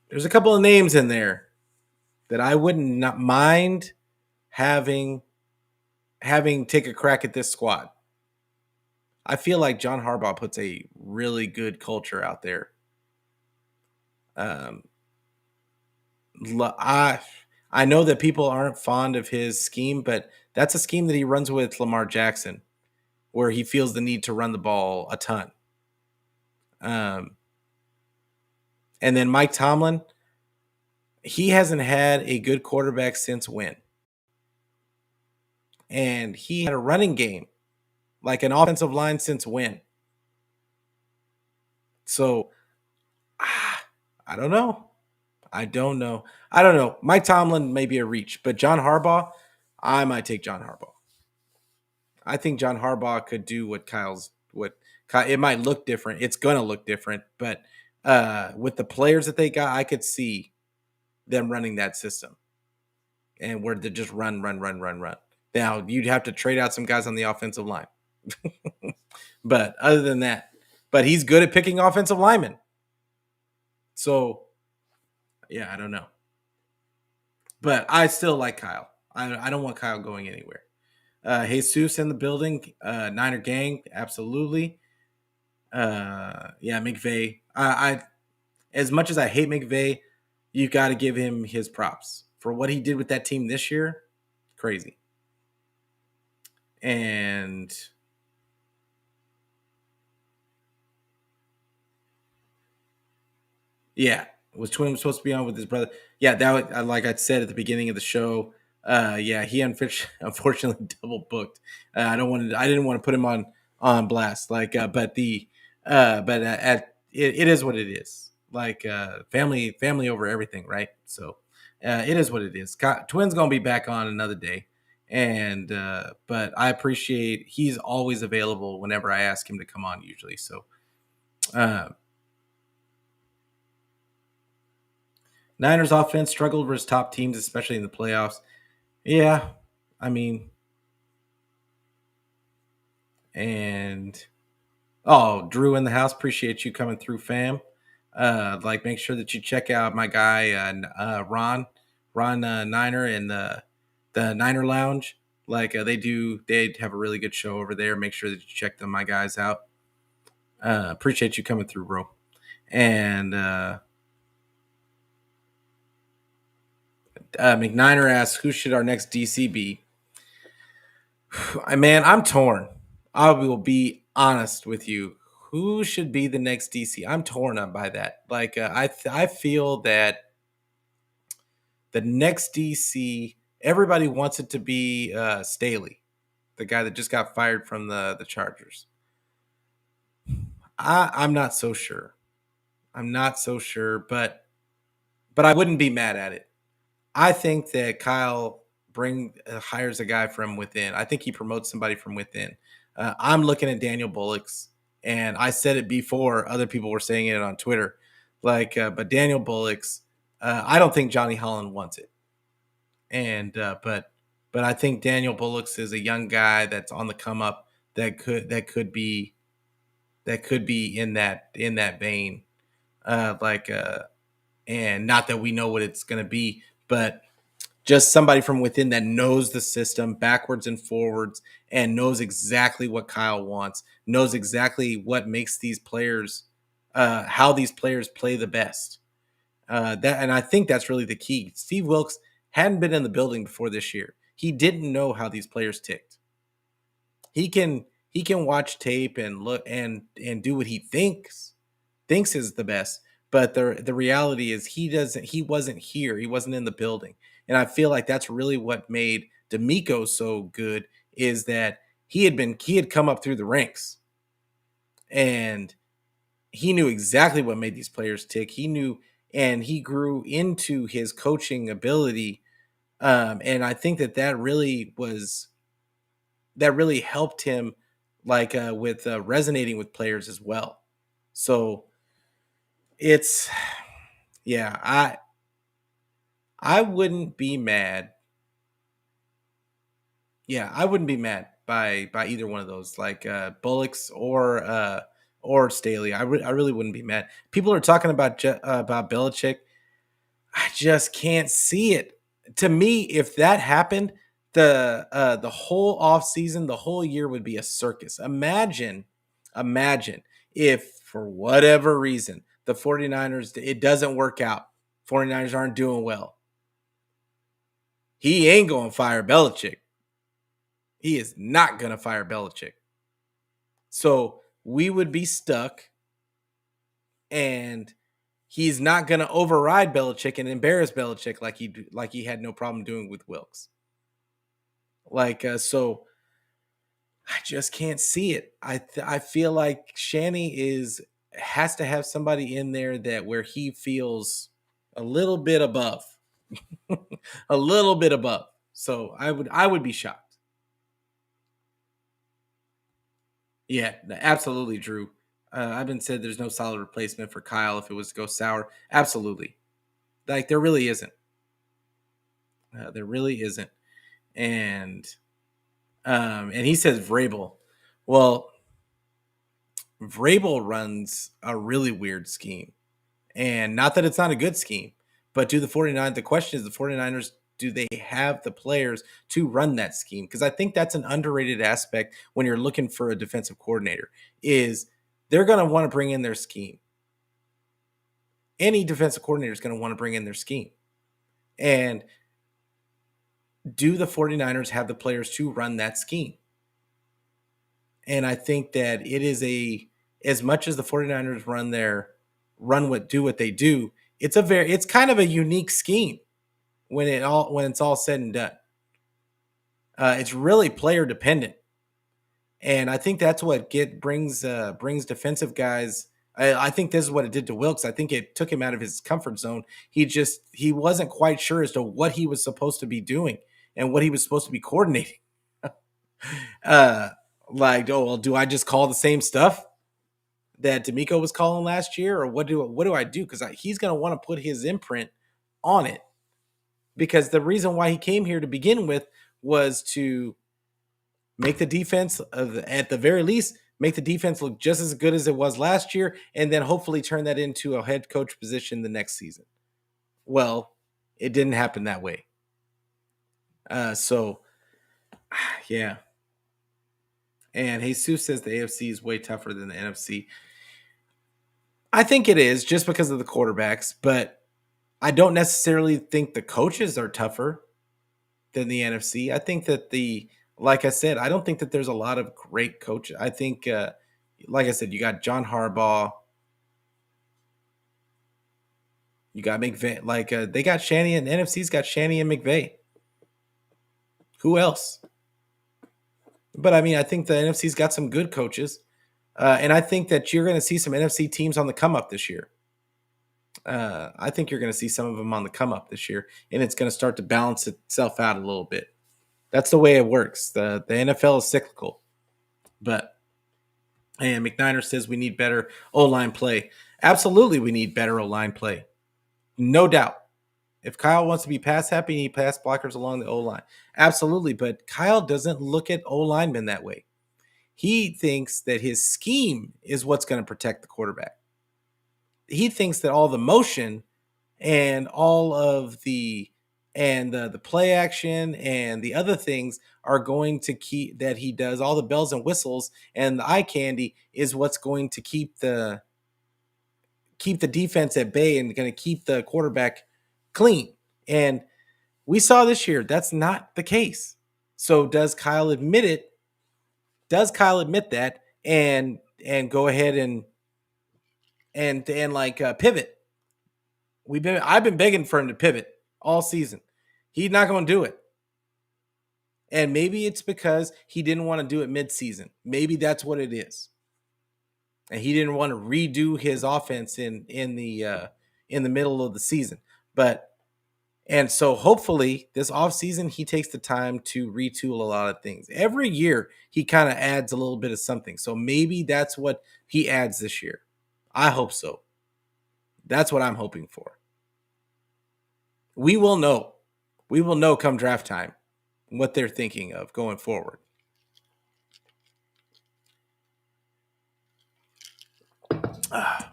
There's a couple of names in there that I wouldn't not mind having take a crack at this squad. I feel like John Harbaugh puts a really good culture out there. I know that people aren't fond of his scheme, but that's a scheme that he runs with Lamar Jackson, where he feels the need to run the ball a ton. Um, and then Mike Tomlin, he hasn't had a good quarterback since when? And he had a running game, like an offensive line since when? So I don't know. I don't know. I don't know. Mike Tomlin may be a reach, but John Harbaugh, I might take John Harbaugh. I think John Harbaugh could do what it might look different. It's going to look different, but with the players that they got, I could see them running that system and where they just run, run, run, run, run. Now you'd have to trade out some guys on the offensive line, but other than that, but he's good at picking offensive linemen. So yeah, I don't know, but I still like Kyle. I don't want Kyle going anywhere. Jesus in the building, Niner gang, absolutely. Yeah, McVay. I as much as I hate McVay, you got to give him his props for what he did with that team this year. Crazy. And yeah, was Twin supposed to be on with his brother? Yeah, that was, like I said at the beginning of the show. Yeah, he unfortunately double booked. I didn't want to put him on blast. It is what it is. Like family over everything, right? So it is what it is. Twins gonna be back on another day, and but I appreciate he's always available whenever I ask him to come on. Usually, so. Uh, Niners offense struggled versus top teams, especially in the playoffs. Yeah, I mean, and Drew in the house. Appreciate you coming through, fam. Like, make sure that you check out my guy Ron Niner and the Niner Lounge. Like they have a really good show over there. Make sure that you check my guys out. Appreciate you coming through, bro. And McNiner asks, who should our next DC be? Man, I'm torn. I will be honest with you. Who should be the next DC? I'm torn up by that. Like, I feel that the next DC, everybody wants it to be Staley, the guy that just got fired from the Chargers. I'm not so sure. I'm not so sure, but I wouldn't be mad at it. I think that Kyle hires a guy from within. I think he promotes somebody from within. I'm looking at Daniel Bullocks, and I said it before. Other people were saying it on Twitter, but Daniel Bullocks. I don't think Johnny Holland wants it, and but I think Daniel Bullocks is a young guy that's on the come up that could be in that vein, and not that we know what it's going to be, but just somebody from within that knows the system backwards and forwards and knows exactly what Kyle wants, knows exactly what makes these players, how these players play the best. And I think that's really the key. Steve Wilks hadn't been in the building before this year. He didn't know how these players ticked. He can watch tape and look and do what he thinks is the best. But the reality is he wasn't here. He wasn't in the building. And I feel like that's really what made D'Amico so good is that he had come up through the ranks and he knew exactly what made these players tick. He knew and he grew into his coaching ability. And I think that really helped him with resonating with players as well. So it's yeah, I wouldn't be mad. Yeah, I wouldn't be mad by either one of those, like Bullocks or Staley. I really wouldn't be mad. People are talking about Belichick. I just can't see it. To me, if that happened, the whole off season, the whole year would be a circus. Imagine if for whatever reason the 49ers it doesn't work out 49ers aren't doing well. He ain't going to fire Belichick. He is not going to fire Belichick. So we would be stuck, and he's not going to override Belichick and embarrass Belichick like he had no problem doing with Wilks. So I just can't see it. I feel like Shanny has to have somebody in there that where he feels a little bit above, a little bit above. So I would be shocked. Yeah, absolutely, Drew. I've been said there's no solid replacement for Kyle if it was to go sour. Absolutely, like there really isn't. There really isn't, and he says Vrabel. Well, Vrabel runs a really weird scheme. And not that it's not a good scheme, but the question is the 49ers, do they have the players to run that scheme? Because I think that's an underrated aspect when you're looking for a defensive coordinator is they're going to want to bring in their scheme. Any defensive coordinator is going to want to bring in their scheme. And do the 49ers have the players to run that scheme? And I think that it is as much as the 49ers do what they do, it's kind of a unique scheme when it's all said and done. It's really player dependent. And I think that's what brings defensive guys. I think this is what it did to Wilks. I think it took him out of his comfort zone. He wasn't quite sure as to what he was supposed to be doing and what he was supposed to be coordinating. Do I just call the same stuff that D'Amico was calling last year, or what do I do? Because he's going to want to put his imprint on it. Because the reason why he came here to begin with was to make the defense, at the very least, make the defense look just as good as it was last year, and then hopefully turn that into a head coach position the next season. Well, it didn't happen that way. Yeah. And Jesus says the AFC is way tougher than the NFC. I think it is just because of the quarterbacks, but I don't necessarily think the coaches are tougher than the NFC. I think that like I said, I don't think that there's a lot of great coaches. I think, like I said, you got John Harbaugh, you got McVay. They got Shanahan. The NFC's got Shanahan and McVay. Who else? But I mean, I think the NFC's got some good coaches, and I think that you're going to see some NFC teams on the come up this year. I think you're going to see some of them on the come up this year, and it's going to start to balance itself out a little bit. That's the way it works. The NFL is cyclical. And McNiner says we need better O-line play. Absolutely, we need better O-line play. No doubt. If Kyle wants to be pass happy, he need pass blockers along the O-line. Absolutely, but Kyle doesn't look at O-linemen that way. He thinks that his scheme is what's going to protect the quarterback. He thinks that all the motion and all of the play action and the other things are going to keep that he does, all the bells and whistles and the eye candy is what's going to keep the defense at bay and going to keep the quarterback clean. And we saw this year that's not the case. So does Kyle admit it? Does Kyle admit that and go ahead and pivot? I've been begging for him to pivot all season. He's not going to do it. And maybe it's because he didn't want to do it mid-season. Maybe that's what it is. And he didn't want to redo his offense in the middle of the season. And so hopefully this offseason he takes the time to retool a lot of things. Every year he kind of adds a little bit of something. So maybe that's what he adds this year. I hope so. That's what I'm hoping for. We will know. We will know come draft time what they're thinking of going forward.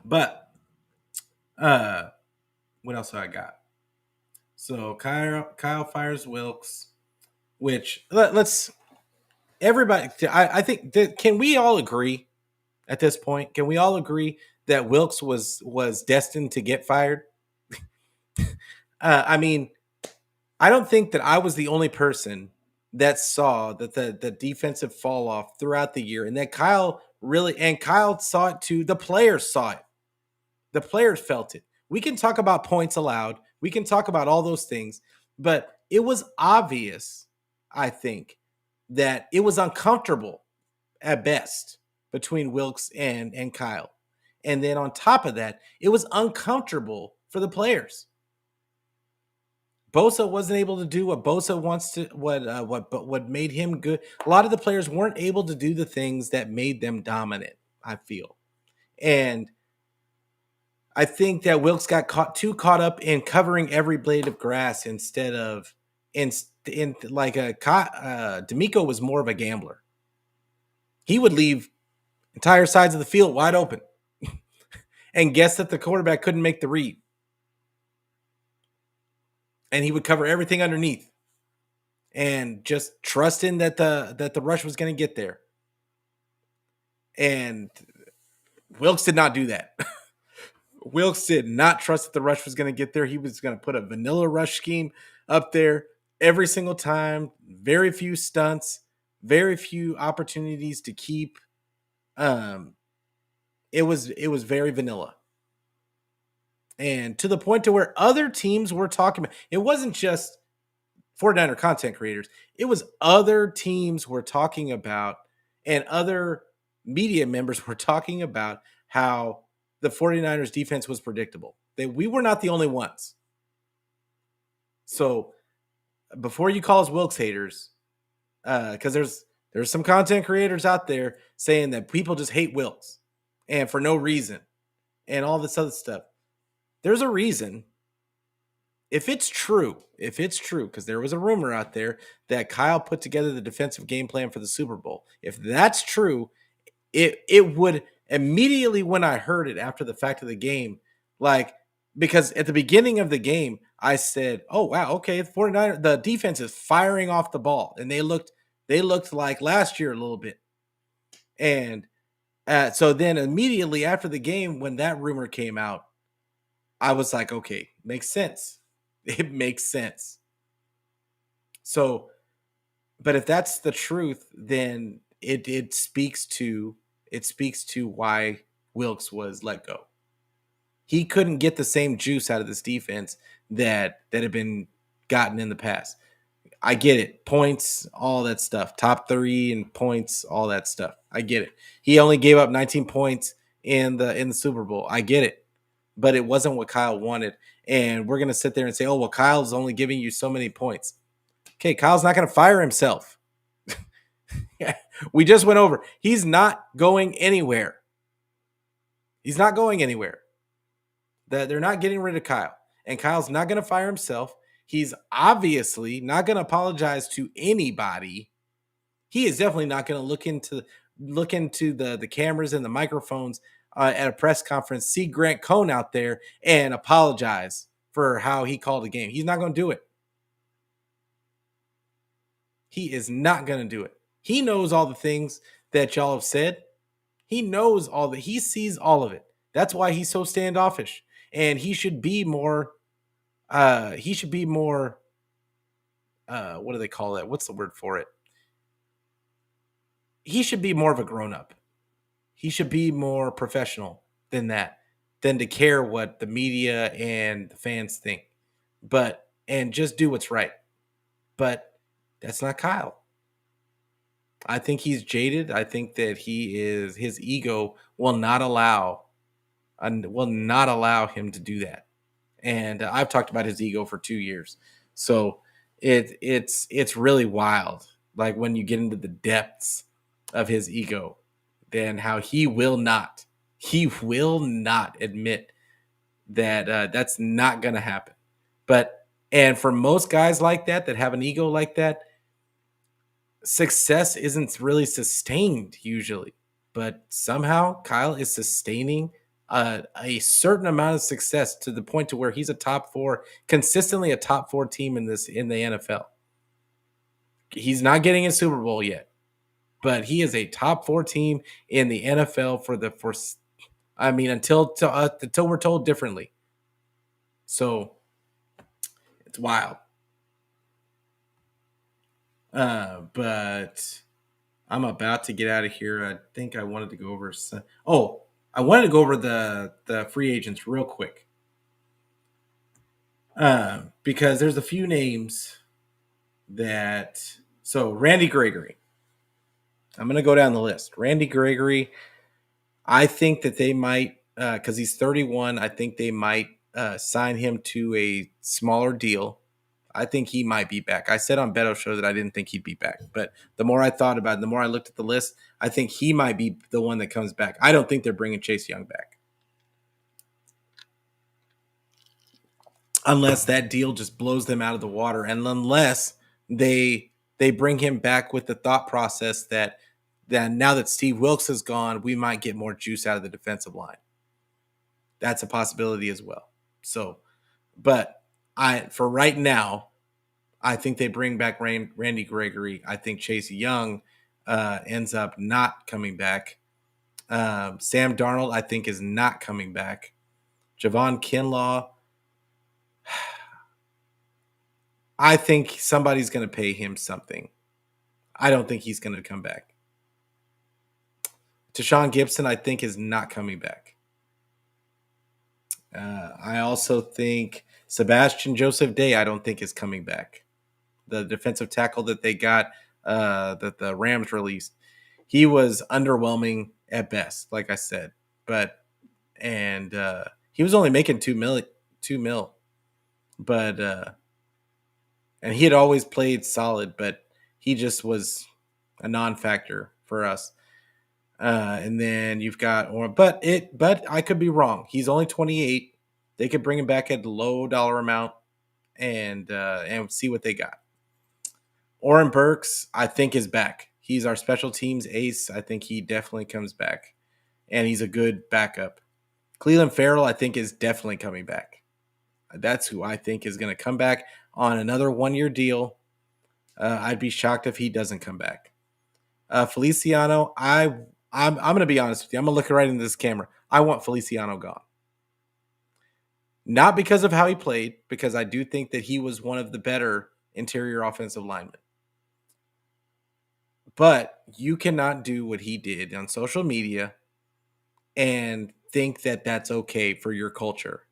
But what else have I got? So Kyle fires Wilks, which let's everybody. I think can we all agree at this point? Can we all agree that Wilks was destined to get fired? I mean, I don't think that I was the only person that saw that the defensive fall off throughout the year, and that Kyle saw it too. The players saw it. The players felt it. We can talk about points allowed. We can talk about all those things, but it was obvious, I think, that it was uncomfortable at best between Wilks and Kyle. And then on top of that, it was uncomfortable for the players. Bosa wasn't able to do what Bosa wants to, what made him good. A lot of the players weren't able to do the things that made them dominant, I feel. And I think that Wilks got too caught up in covering every blade of grass instead of in like D'Amico was more of a gambler. He would leave entire sides of the field wide open and guess that the quarterback couldn't make the read. And he would cover everything underneath and just trusting that the rush was going to get there. And Wilks did not do that. Wilks did not trust that the rush was going to get there. He was going to put a vanilla rush scheme up there every single time. Very few stunts, very few opportunities to keep. It was very vanilla. And to the point to where other teams were talking about, it wasn't just 49er content creators. It was other teams were talking about, and other media members were talking about how the 49ers defense was predictable. We were not the only ones. So before you call us Wilks haters, because there's some content creators out there saying that people just hate Wilks and for no reason and all this other stuff. There's a reason. If it's true, because there was a rumor out there that Kyle put together the defensive game plan for the Super Bowl. If that's true, it would immediately, when I heard it after the fact of the game, because at the beginning of the game, I said, oh, wow, okay, the defense is firing off the ball. And they looked like last year a little bit. And so then immediately after the game, when that rumor came out, I was like, okay, makes sense. It makes sense. So, but if that's the truth, then it speaks to why Wilks was let go. He couldn't get the same juice out of this defense that had been gotten in the past. I get it. Points, all that stuff. Top 3 in points, all that stuff. I get it. He only gave up 19 points in the Super Bowl. I get it. But it wasn't what Kyle wanted. And we're going to sit there and say, oh, well, Kyle's only giving you so many points. Okay, Kyle's not going to fire himself. We just went over. He's not going anywhere. He's not going anywhere. They're not getting rid of Kyle. And Kyle's not going to fire himself. He's obviously not going to apologize to anybody. He is definitely not going to look into the cameras and the microphones at a press conference, see Grant Cohn out there and apologize for how he called the game. He's not going to do it. He is not going to do it. He knows all the things that y'all have said. He knows all that. He sees all of it. That's why he's so standoffish. And he should be more, what do they call that? What's the word for it? He should be more of a grown-up. He should be more professional than that, than to care what the media and the fans think. And just do what's right. But that's not Kyle. I think he's jaded. I think that his ego will not allow him to do that. And I've talked about his ego for 2 years. So it's really wild. Like when you get into the depths of his ego, then how he will not admit that that's not going to happen. And for most guys like that have an ego like that, success isn't really sustained usually. But somehow Kyle is sustaining a certain amount of success to the point to where he's consistently a top 4 team in the NFL. He's not getting a Super Bowl yet, but he is a top 4 team in the NFL until we're told differently. So It's wild. But I'm about to get out of here. I think I wanted to go over some. Oh, I wanted to go over the free agents real quick. Because there's a few names that. So Randy Gregory. I'm going to go down the list. Randy Gregory. I think that they might, because he's 31. I think they might sign him to a smaller deal. I think he might be back. I said on Beto Show that I didn't think he'd be back, but the more I thought about it, the more I looked at the list, I think he might be the one that comes back. I don't think they're bringing Chase Young back unless that deal just blows them out of the water, and unless they bring him back with the thought process that now that Steve Wilks is gone, we might get more juice out of the defensive line. That's a possibility as well. So, but for right now, I think they bring back Randy Gregory. I think Chase Young ends up not coming back. Sam Darnold, I think, is not coming back. Javon Kinlaw, I think somebody's going to pay him something. I don't think he's going to come back. Tashawn Gibson, I think, is not coming back. I also think Sebastian Joseph Day, I don't think is coming back. The defensive tackle that they got, that the Rams released, he was underwhelming at best, like I said. And he was only making $2 million. But and he had always played solid, but he just was a non-factor for us. And then you've got, but I could be wrong. He's only 28. They could bring him back at a low dollar amount and see what they got. Oren Burks, I think, is back. He's our special teams ace. I think he definitely comes back, and he's a good backup. Cleveland Farrell, I think, is definitely coming back. That's who I think is going to come back on another 1-year deal. I'd be shocked if he doesn't come back. Feliciano, I'm going to be honest with you. I'm going to look right into this camera. I want Feliciano gone. Not because of how he played, because I do think that he was one of the better interior offensive linemen. But you cannot do what he did on social media and think that that's okay for your culture.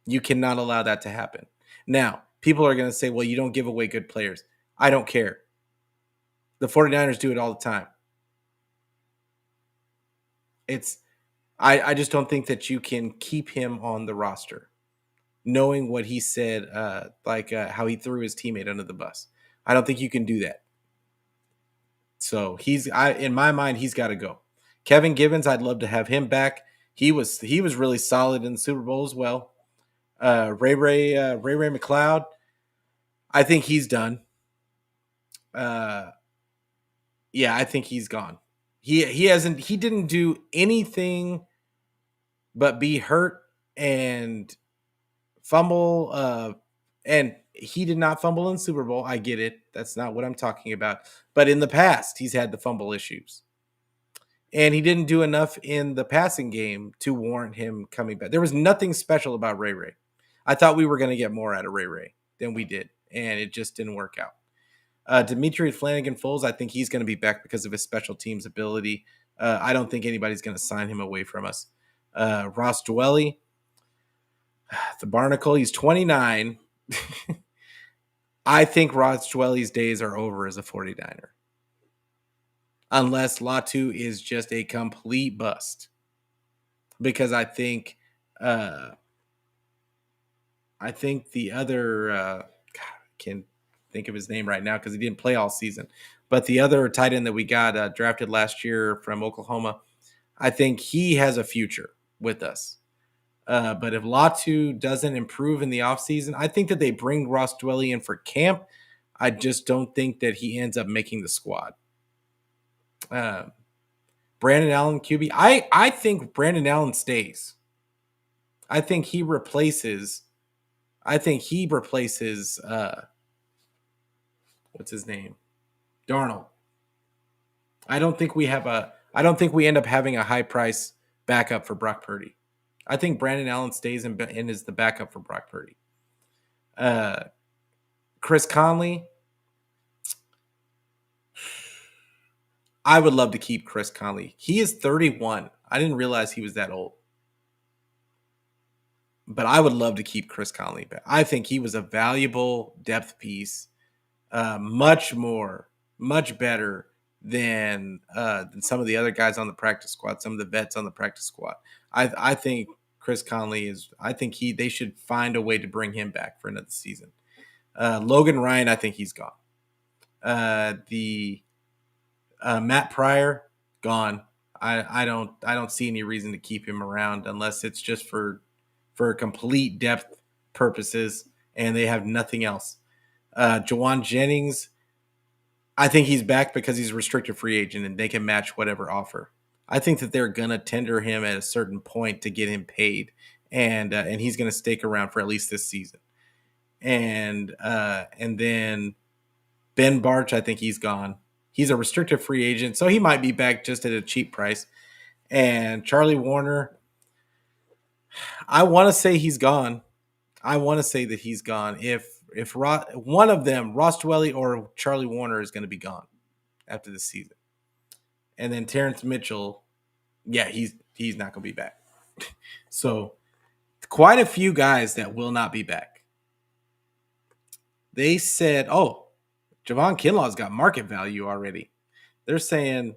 You cannot allow that to happen. Now, people are going to say, well, you don't give away good players. I don't care. The 49ers do it all the time. I just don't think that you can keep him on the roster, knowing what he said, how he threw his teammate under the bus. I don't think you can do that. So in my mind, he's got to go. Kevin Givens, I'd love to have him back. He was really solid in the Super Bowl as well. Ray McLeod, I think he's done. Yeah, I think he's gone. He didn't do anything but be hurt and fumble. And he did not fumble in Super Bowl. I get it. That's not what I'm talking about. But in the past, he's had the fumble issues. And he didn't do enough in the passing game to warrant him coming back. There was nothing special about Ray. I thought we were going to get more out of Ray than we did, and it just didn't work out. Dimitri Flanagan-Foles, I think he's going to be back because of his special teams ability. I don't think anybody's going to sign him away from us. Ross Dwelly, the Barnacle, he's 29. I think Ross Dwelly's days are over as a 49er. Unless Latu is just a complete bust. Because I think the other I can't think of his name right now because he didn't play all season. But the other tight end that we got drafted last year from Oklahoma, I think he has a future with us. But if Latu doesn't improve in the offseason, I think that they bring Ross Dwelly in for camp. I just don't think that he ends up making the squad. Brandon Allen QB. I think Brandon Allen stays. I think he replaces what's his name? Darnold. I don't think we end up having a high price backup for Brock Purdy. I think Brandon Allen stays and is the backup for Brock Purdy. Chris Conley, I would love to keep Chris Conley. He is 31. I didn't realize he was that old. But I would love to keep Chris Conley back. I think he was a valuable depth piece, much better than some of the other guys on the practice squad, some of the vets on the practice squad. I think Chris Conley is. I think they should find a way to bring him back for another season. Logan Ryan, I think he's gone. The Matt Pryor, gone. I don't see any reason to keep him around unless it's just for complete depth purposes and they have nothing else. Jawan Jennings, I think he's back because he's a restricted free agent and they can match whatever offer. I think that they're gonna tender him at a certain point to get him paid, and he's gonna stick around for at least this season. And then Ben Barch, I think he's gone. He's a restricted free agent, so he might be back just at a cheap price. And Charlie Warner, I want to say he's gone. I want to say that he's gone. If one of them, Ross Dwelly or Charlie Warner, is going to be gone after the season. And then Terrence Mitchell, yeah, he's not going to be back. So quite a few guys that will not be back. They said, oh, Javon Kinlaw's got market value already. They're saying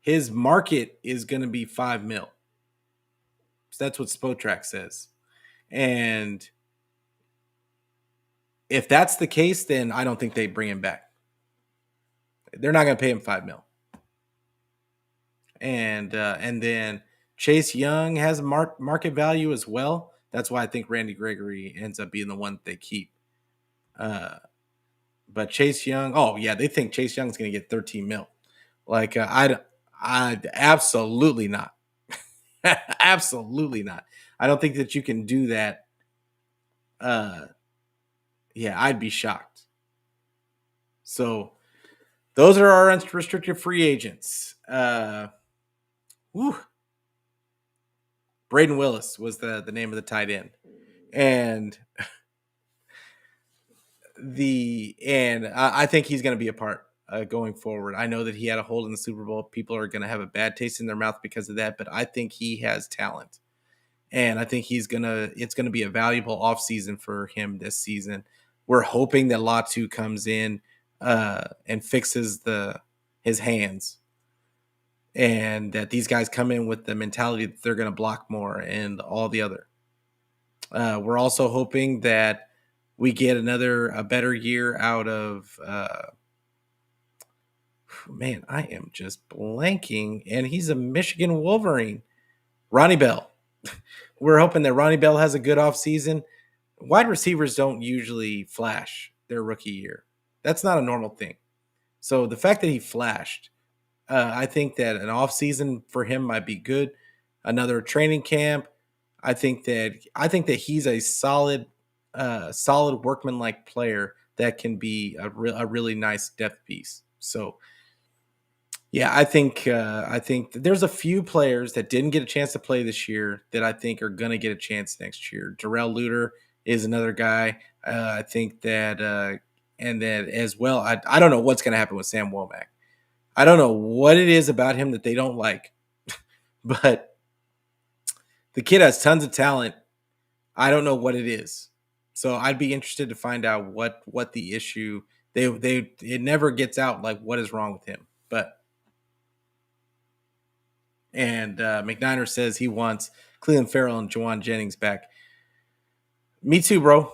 his market is going to be $5 million. So that's what Spotrac says. And if that's the case, then I don't think they bring him back. They're not going to pay him $5 million. And then Chase Young has market value as well. That's why I think Randy Gregory ends up being the one that they keep. But Chase Young, oh yeah, they think Chase Young's going to get $13 million. Like I absolutely not. Absolutely not. I don't think that you can do that. Yeah, I'd be shocked. So those are our unrestricted free agents. Braden Willis was the name of the tight end. And I think he's going to be a part going forward. I know that he had a hold in the Super Bowl. People are going to have a bad taste in their mouth because of that, but I think he has talent. And I think it's going to be a valuable offseason for him this season. We're hoping that Latu comes in and fixes his hands, and that these guys come in with the mentality that they're going to block more and all the other. We're also hoping that we get a better year out of man, I am just blanking, and he's a Michigan Wolverine, Ronnie Bell. We're hoping that Ronnie Bell has a good offseason. Wide receivers don't usually flash their rookie year. That's not a normal thing. So the fact that he flashed, I think that an offseason for him might be good. Another training camp. I think that he's a solid workman-like player that can be a really nice depth piece. So yeah, I think there's a few players that didn't get a chance to play this year that I think are going to get a chance next year. Darrell Luter is another guy. I think that, and then as well, I don't know what's going to happen with Sam Womack. I don't know what it is about him that they don't like, but the kid has tons of talent. I don't know what it is. So I'd be interested to find out what the issue. It never gets out like what is wrong with him, but. And McNiner says he wants Cleveland Farrell and Jawan Jennings back. Me too, bro.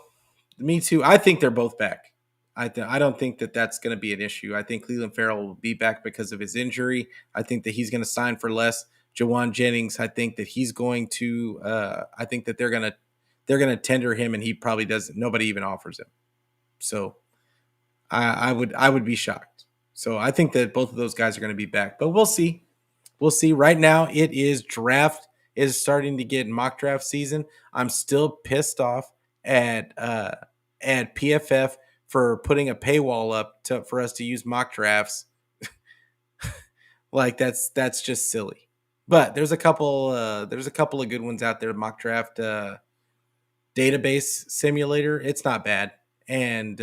Me too. I think they're both back. I don't think that that's going to be an issue. I think Cleveland Farrell will be back because of his injury. I think that he's going to sign for less. Jawan Jennings, I think that he's going to. I think that they're going to tender him, and he probably doesn't. Nobody even offers him. So I would be shocked. So I think that both of those guys are going to be back, but we'll see. We'll see. Right now, it is draft is starting to get mock draft season. I'm still pissed off at PFF for putting a paywall up for us to use mock drafts. Like that's just silly. But there's a couple of good ones out there. Mock draft database simulator. It's not bad, and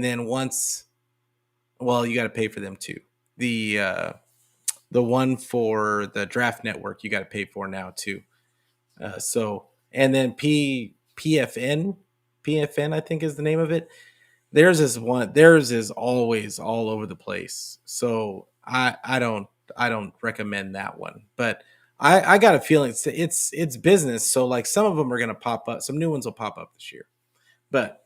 then once, well, you got to pay for them too. The one for the Draft Network you got to pay for now too. So and then PFN I think is the name of it. Theirs is always all over the place. So I don't recommend that one. But I got a feeling it's business. So like some of them are gonna pop up. Some new ones will pop up this year. But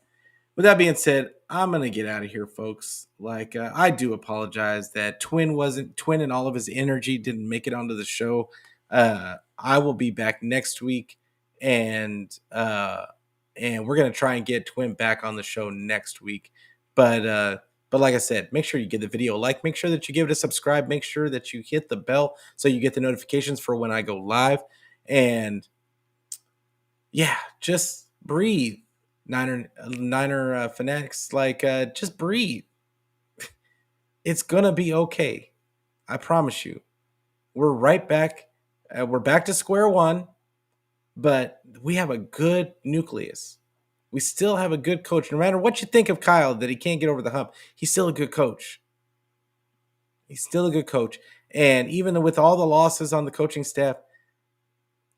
with that being said, I'm gonna get out of here, folks. Like I do apologize that Twin and all of his energy didn't make it onto the show. I will be back next week, and we're gonna try and get Twin back on the show next week. But like I said, make sure you give the video a like. Make sure that you give it a subscribe. Make sure that you hit the bell so you get the notifications for when I go live. And yeah, just breathe. Niner fanatics, like just breathe. It's gonna be okay. I promise you. We're right back. We're back to square one, but we have a good nucleus. We still have a good coach. No matter what you think of Kyle, that he can't get over the hump, he's still a good coach. He's still a good coach. And even with all the losses on the coaching staff,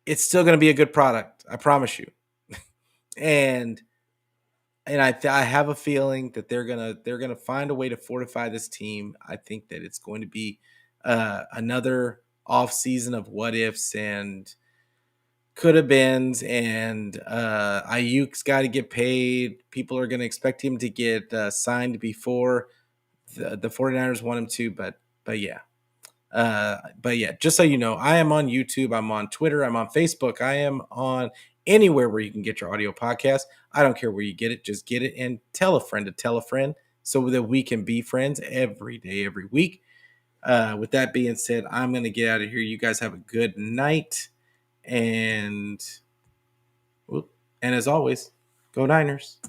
it's still going to be a good product. I promise you. and I have a feeling that they're gonna find a way to fortify this team. I think that it's going to be another off season of what ifs and could have beens, and Ayuk's got to get paid. People are going to expect him to get signed before the 49ers want him to, but yeah. But yeah, just so you know, I am on YouTube, I'm on Twitter, I'm on Facebook, I am on anywhere where you can get your audio podcast. I don't care where you get it, just get it and tell a friend to tell a friend so that we can be friends every day, every week. With that being said, I'm going to get out of here. You guys have a good night. And as always, go Niners.